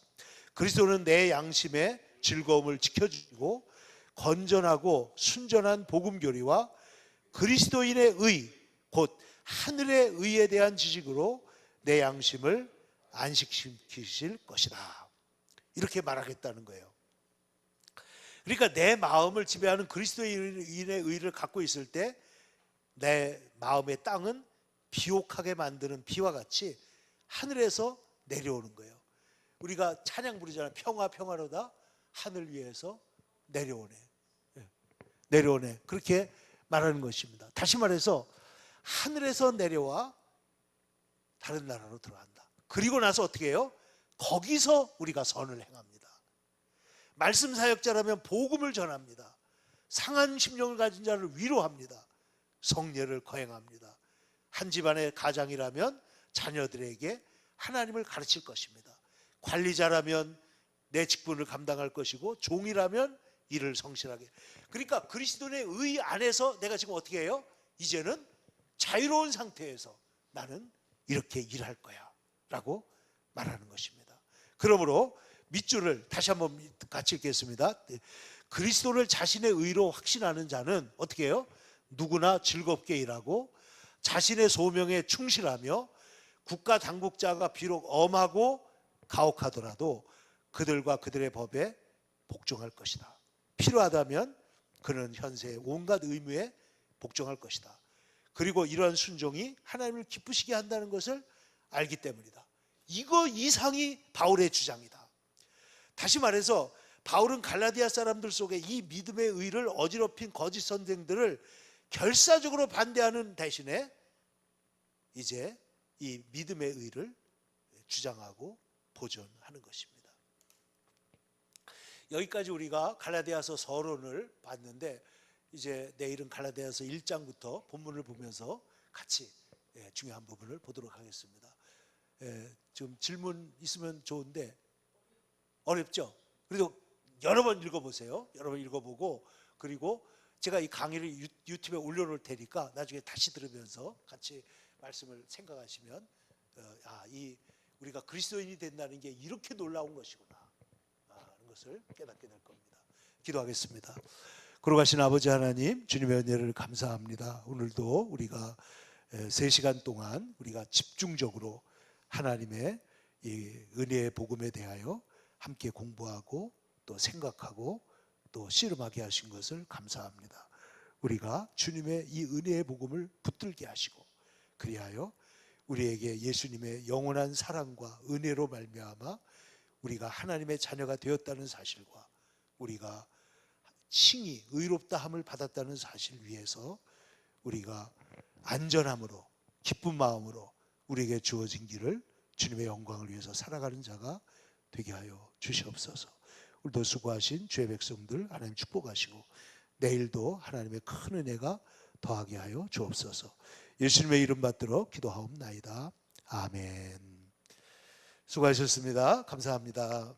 그리스도는 내 양심의 즐거움을 지켜주고 건전하고 순전한 복음교리와 그리스도인의 의, 곧 하늘의 의에 대한 지식으로 내 양심을 안식시키실 것이다. 이렇게 말하겠다는 거예요. 그러니까 내 마음을 지배하는 그리스도인의 의를 갖고 있을 때 내 마음의 땅은 비옥하게 만드는 비와 같이 하늘에서 내려오는 거예요. 우리가 찬양 부르잖아요. 평화 평화로다 하늘 위에서 내려오네. 내려오네. 그렇게 말하는 것입니다. 다시 말해서 하늘에서 내려와 다른 나라로 들어간다. 그리고 나서 어떻게 해요? 거기서 우리가 선을 행합니다. 말씀 사역자라면 복음을 전합니다. 상한 심령을 가진 자를 위로합니다. 성례를 거행합니다. 한 집안의 가장이라면 자녀들에게 하나님을 가르칠 것입니다. 관리자라면 내 직분을 감당할 것이고 종이라면 일을 성실하게. 그러니까 그리스도의 의 안에서 내가 지금 어떻게 해요? 이제는 자유로운 상태에서 나는 이렇게 일할 거야 라고 말하는 것입니다. 그러므로 밑줄을 다시 한번 같이 읽겠습니다. 그리스도를 자신의 의로 확신하는 자는 어떻게 해요? 누구나 즐겁게 일하고 자신의 소명에 충실하며 국가 당국자가 비록 엄하고 가혹하더라도 그들과 그들의 법에 복종할 것이다. 필요하다면 그는 현세의 온갖 의무에 복종할 것이다. 그리고 이러한 순종이 하나님을 기쁘시게 한다는 것을 알기 때문이다. 이거 이상이 바울의 주장이다. 다시 말해서 바울은 갈라디아 사람들 속에 이 믿음의 의를 어지럽힌 거짓 선생들을 결사적으로 반대하는 대신에 이제 이 믿음의 의를 주장하고 보존하는 것입니다. 여기까지 우리가 갈라디아서 서론을 봤는데 이제 내일은 갈라디아서 1장부터 본문을 보면서 같이 중요한 부분을 보도록 하겠습니다. 좀 질문 있으면 좋은데 어렵죠? 그래도 여러 번 읽어보세요. 여러 번 읽어보고, 그리고 제가 이 강의를 유튜브에 올려놓을 테니까 나중에 다시 들으면서 같이 말씀을 생각하시면 우리가 그리스도인이 된다는 게 이렇게 놀라운 것이구나 하는 것을 깨닫게 될 겁니다. 기도하겠습니다. 거룩하신 아버지 하나님, 주님의 은혜를 감사합니다. 오늘도 우리가 3시간 동안 우리가 집중적으로 하나님의 이 은혜의 복음에 대하여 함께 공부하고 또 생각하고 또 씨름하게 하신 것을 감사합니다. 우리가 주님의 이 은혜의 복음을 붙들게 하시고, 그리하여 우리에게 예수님의 영원한 사랑과 은혜로 말미암아 우리가 하나님의 자녀가 되었다는 사실과 우리가 칭이 의롭다함을 받았다는 사실 위에서 우리가 안전함으로 기쁜 마음으로 우리에게 주어진 길을 주님의 영광을 위해서 살아가는 자가 되게 하여 주시옵소서. 오늘도 수고하신 주의 백성들 하나님 축복하시고 내일도 하나님의 큰 은혜가 더하게 하여 주옵소서. 예수님의 이름 받들어 기도하옵나이다. 아멘. 수고하셨습니다. 감사합니다.